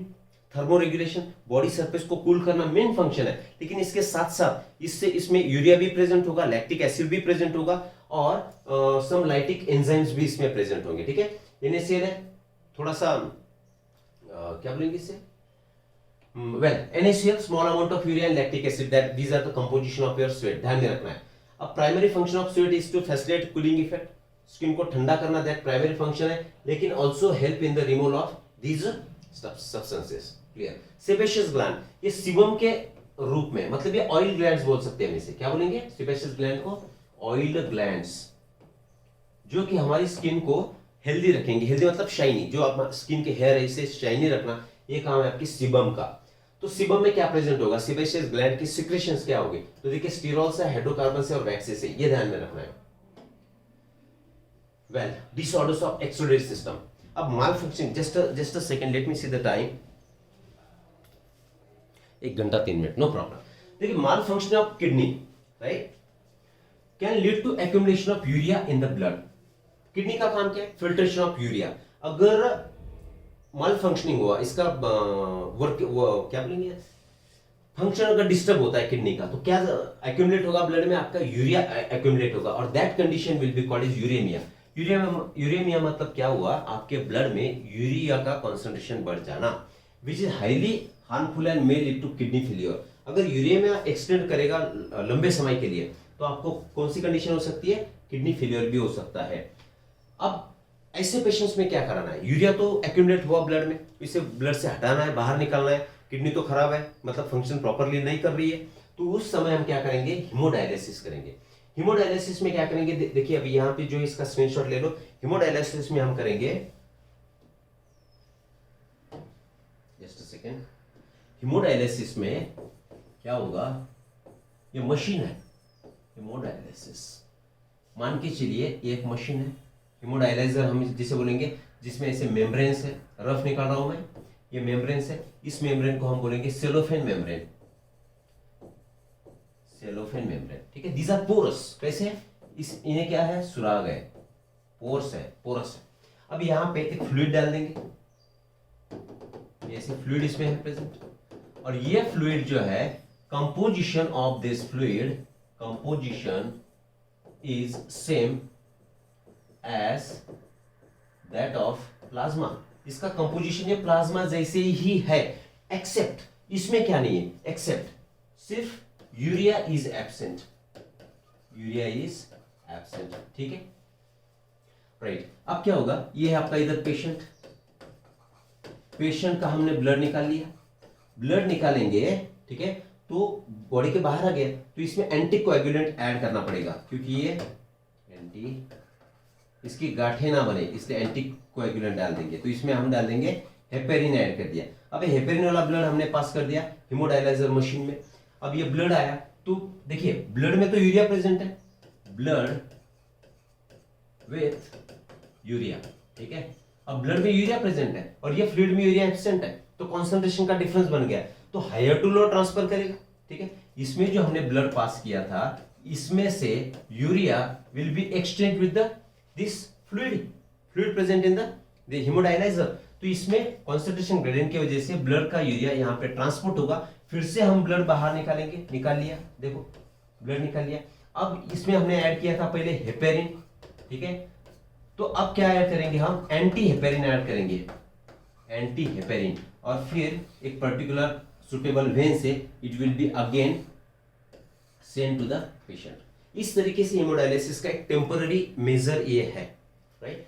[SPEAKER 1] thermo regulation, body surface को कूल करना मेन फंक्शन है, लेकिन इसके साथ साथ इसमें यूरिया भी प्रेजेंट होगा, लैक्टिक एसिड भी प्रेजेंट होगा, और सम लाइटिक एंजाइम्स भी इसमें प्रेजेंट होंगे, ठीक है। NaCl है, थोड़ा सा क्या बोलेंगे इसे, NaCl, small amount of urea and lactic acid, that these are the composition of your sweat, ध्यान में रखना है। अब primary function of sweat is to facilitate cooling effect, skin को ठंडा करना, दैट प्राइमरी फंक्शन है, लेकिन also help in the removal of these substances. Clear. Sebaceous gland, ये सीबम के रूप में, मतलब ये ऑयल ग्लैंड्स बोल सकते हैं हम इसे, क्या बोलेंगे सेबेशियस ग्लैंड को, ऑयल ग्लैंड्स, जो कि हमारी स्किन को हेल्दी रखेंगे। हेल्दी मतलब शाइनी, जो आप स्किन के हेयर है इसे शाइनी रखना, ये काम है आपकी सीबम का। तो सीबम में क्या प्रेजेंट होगा, सेबेशियस ग्लैंड की सिक्रेशंस क्या होगी, तो देखिए स्टीरॉल से, हाइड्रोकार्बन से और वैक्सेस से, ये ध्यान में रखना है। Well, disorders of excretory system. अब malfunction, just a second, let me see the time, 1 घंटा 3 मिनट, नो प्रॉब्लम। देखिए malfunction of kidney, right, can lead to accumulation of urea in the blood. Kidney का काम क्या है, filtration of urea. अगर माल functioning हुआ, इसका work क्या बोलेंगे, फंक्शन अगर डिस्टर्ब होता है किडनी का, तो क्या एक्यूमुलेट होगा ब्लड में, आपका यूरिया एक्यूमुलेट होगा, और that condition will be called as uremia. Uremia मतलब क्या हुआ, आपके ब्लड में यूरिया का कॉन्सेंट्रेशन बढ़ जाना, which is highly harmful and may lead to kidney failure. अगर यूरेमिया एक्सटेंड करेगा लंबे समय के लिए तो आपको कौन सी कंडीशन हो सकती है, किडनी फेलियर भी हो सकता है। अब ऐसे पेशेंट्स में क्या कराना है, यूरिया तो एक्यूमुलेट हुआ ब्लड में, इसे ब्लड से हटाना है, बाहर निकालना है, किडनी तो खराब है, मतलब फंक्शन प्रॉपरली नहीं कर रही है, तो उस समय हम क्या करेंगे, हीमोडायलिसिस करेंगे। हीमोडायलिसिस में क्या करेंगे, देखिए अभी यहाँ पे जो इसका स्क्रीनशॉट ले लो, हीमोडायलिसिस में हम करेंगे, जस्ट अ सेकेंड, हीमोडायलिसिस में क्या होगा, ये मशीन है हेमोडायलिसिस। मान के चलिए ये एक मशीन है हेमोडायलाइजर हम जिसे बोलेंगे, जिसमें ऐसे मेम्ब्रेन्स है, रफ निकाल रहा हूं मैं, ये मेम्ब्रेन्स है, इस मेम्ब्रेन को हम बोलेंगे सेलोफेन मेम्ब्रेन, सेलोफेन मेम्ब्रेन, ठीक है। दीज आर पोरस, कैसे, इस इन्हें क्या है, सुराग है, पोर्स है, पोरस है। अब यहां पे एक फ्लूइड डाल देंगे, ऐसे फ्लूइड इसमें है प्रेजेंट, और ये फ्लूइड जो है, composition of this fluid, composition is same as that of plasma. इसका कंपोजिशन ये प्लाज्मा जैसे ही है, एक्सेप्ट इसमें क्या नहीं है, एक्सेप्ट सिर्फ urea is absent, urea is absent, ठीक है, राइट। अब क्या होगा, ये है आपका इधर पेशेंट, पेशेंट का हमने ब्लड निकाल लिया, ब्लड निकालेंगे, ठीक है, तो बॉडी के बाहर आ गया, तो इसमें एंटीकोएगुलेंट ऐड करना पड़ेगा, क्योंकि ये एंटी, इसकी गांठें ना बने, इसलिए एंटीकोएगुलेंट डाल देंगे, तो इसमें हम डाल देंगे हेपेरिन ऐड कर दिया। अब हेपेरिन वाला ब्लड हमने पास कर दिया हेमोडायलाइजर मशीन में। अब ये ब्लड आया, तो देखिए ब्लड में तो यूरिया प्रेजेंट है, ब्लड विथ यूरिया, ठीक है। अब ब्लड में यूरिया प्रेजेंट है और ये फ्लूइड में यूरिया एब्सेंट है, तो कॉन्सेंट्रेशन का डिफरेंस बन गया, तो हायर टू लोअर ट्रांसफर करेगा, ठीक है। इसमें जो हमने ब्लड पास किया था, इसमें से urea will be exchange with this fluid present in the hemodialyser, तो इसमें कॉन्सेंट्रेशन ग्रेडियंट की वजह से ब्लड का यूरिया यहाँ पे ट्रांसपोर्ट होगा, फिर से हम ब्लड बाहर निकालेंगे, निकाल लिया, देखो ब्लड निकाल लिया। अब इसमें हमने ऐड किया था पहले हेपेरिन, ठीक है, तो अब क्या ऐड करेंगे हम, एंटी हेपेरिन ऐड करेंगे, एंटी हेपेरिन, और फिर एक पर्टिकुलर सुटेबल वेन से it will be again send to the patient. इस तरीके से हेमोडायलिसिस का एक टेम्पररी मेजर ये है, राइट।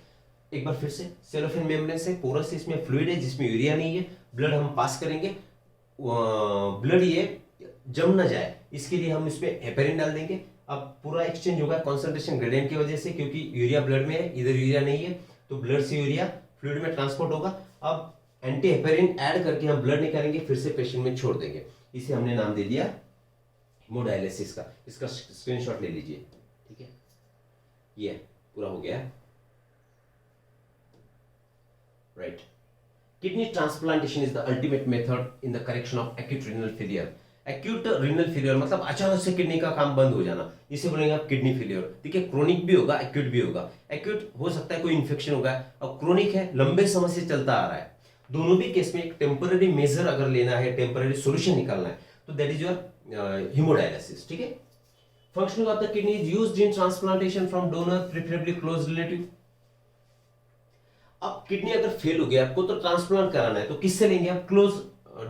[SPEAKER 1] एक बार फिर से, सेलोफेन मेम्ब्रेन से पोरस, इसमें फ्लूइड है जिसमें यूरिया नहीं है, ब्लड हम पास करेंगे, ब्लड ये जम ना जाए इसके लिए हम इसमें हेपेरिन डाल देंगे। अब पूरा एक्सचेंज होगा कॉन्सेंट्रेशन ग्रेडियंट की वजह से, क्योंकि यूरिया ब्लड में है, इधर यूरिया नहीं है, तो ब्लड से यूरिया फ्लूइड में ट्रांसपोर्ट होगा। अब एंटी हेपेरिन ऐड करके हम ब्लड निकालेंगे, फिर से पेशेंट में छोड़ देंगे, इसे हमने नाम दे दिया हेमोडायलिसिस का। इसका स्क्रीनशॉट ले लीजिए, ठीक है, ये पूरा हो गया, right. Kidney transplantation is the ultimate method in the correction of acute renal failure. Acute renal failure मतलब अचानक से किडनी का काम बंद हो जाना, इसे बोलेंगे आप किडनी फेलियर। देखिए क्रोनिक भी होगा, एक्यूट भी होगा। एक्यूट हो सकता है कोई इन्फेक्शन होगा, और क्रोनिक है लंबे समय से चलता आ रहा है। दोनों भी केस में एक टेम्पररी मेजर अगर लेना है, टेम्पररी सॉल्यूशन निकालना है, तो दैट इज योर हेमोडायलिसिस, ठीक है। Functioning of the kidney is used in transplantation from donor, preferably close relative. अब किडनी अगर फेल हो गया, आपको तो ट्रांसप्लांट कराना है, तो किससे लेंगे आप, क्लोज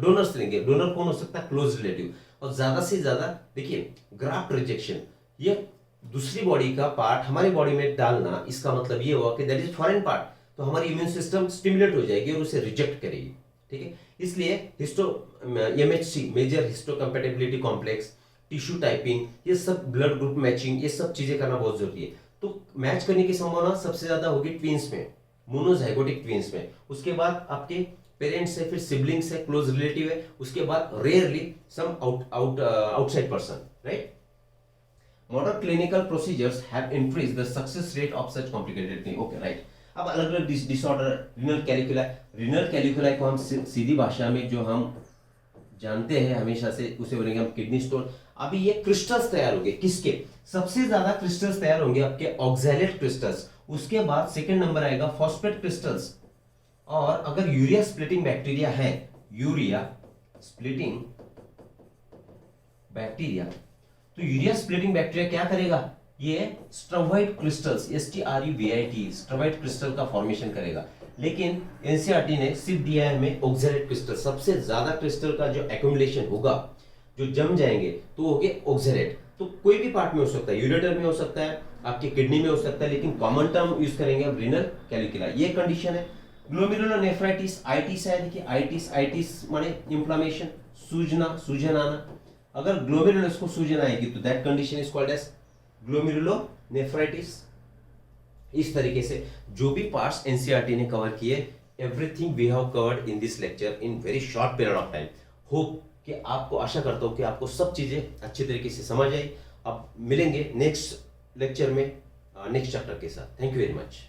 [SPEAKER 1] डोनर से लेंगे। डोनर कौन हो सकता है, क्लोज रिलेटिव। और ज्यादा से ज्यादा देखिए ग्राफ्ट रिजेक्शन, ये दूसरी बॉडी का पार्ट हमारी बॉडी में डालना, इसका मतलब ये हुआ कि दैट इज फॉरेन पार्ट, तो हमारी इम्यून सिस्टम स्टिमुलेट हो जाएगी और उसे रिजेक्ट करेगी, ठीक है। इसलिए MHC, major histocompatibility complex, tissue typing, ये सब ब्लड ग्रुप मैचिंग, ये सब चीजें करना बहुत जरूरी है। तो मैच करने की संभावना सबसे ज्यादा होगी ट्विंस में, मोनोजाइगोटिक ट्विंस में। उसके बाद आपके पेरेंट्स है, फिर सिबलिंग्स है, क्लोज रिलेटिव है, उसके बाद rarely some outside person, right. Modern clinical procedures have increased the success rate of such complicated thing, okay, right. अब अलग अलग disorder, renal calculi, renal calculi को हम सीधी भाषा में जो हम जानते हैं हमेशा से, उसे बोलेंगे हम किडनी स्टोन। अभी ये क्रिस्टल्स तैयार होंगे, किसके, सबसे ज्यादा क्रिस्टल्स तैयार होंगे आपके ऑक्सैलेट क्रिस्टल्स, उसके बाद सेकंड नंबर आएगा फॉस्फेट क्रिस्टल्स। और अगर यूरिया स्प्लिटिंग बैक्टीरिया है, यूरिया स्प्लिटिंग बैक्टीरिया, तो यूरिया स्प्लिटिंग बैक्टीरिया क्या करेगा, ये स्ट्रवाइट क्रिस्टल्स, STRUVIT, स्ट्रवाइट क्रिस्टल का फॉर्मेशन करेगा। लेकिन एनसीईआरटी ने सिर्फ दिया है हमें ऑक्सैलेट क्रिस्टल, सबसे ज्यादा क्रिस्टल का जो एक्यूमुलेशन होगा, जो जम जाएंगे, तो हो गए ऑक्सैलेट। तो कोई भी पार्ट में हो सकता है, यूरेटर में हो सकता है, आपके किडनी में हो सकता है, लेकिन कॉमन टर्म यूज करेंगे हम रीनल कैलिकुला। ये कंडीशन है। ग्लोमेरुलोनेफ्राइटिस, आइटिस है, देखिए आइटिस माने इंफ्लेमेशन, सूजना, सूजन आना। अगर ग्लोमेरुलस को सूजन आएगी तो that condition is called as glomerulonephritis. इस तरीके से जो भी पार्ट्स एनसीईआरटी ने कवर किए, everything we have covered in this lecture in very short period of time. Hope कि कि आपको आशा करता हूँ कि आपको सब चीज़ें अच्छे तरीके से समझ आई। अब मिलेंगे नेक्स्ट लेक्चर में नेक्स्ट चैप्टर के साथ। Thank you very much.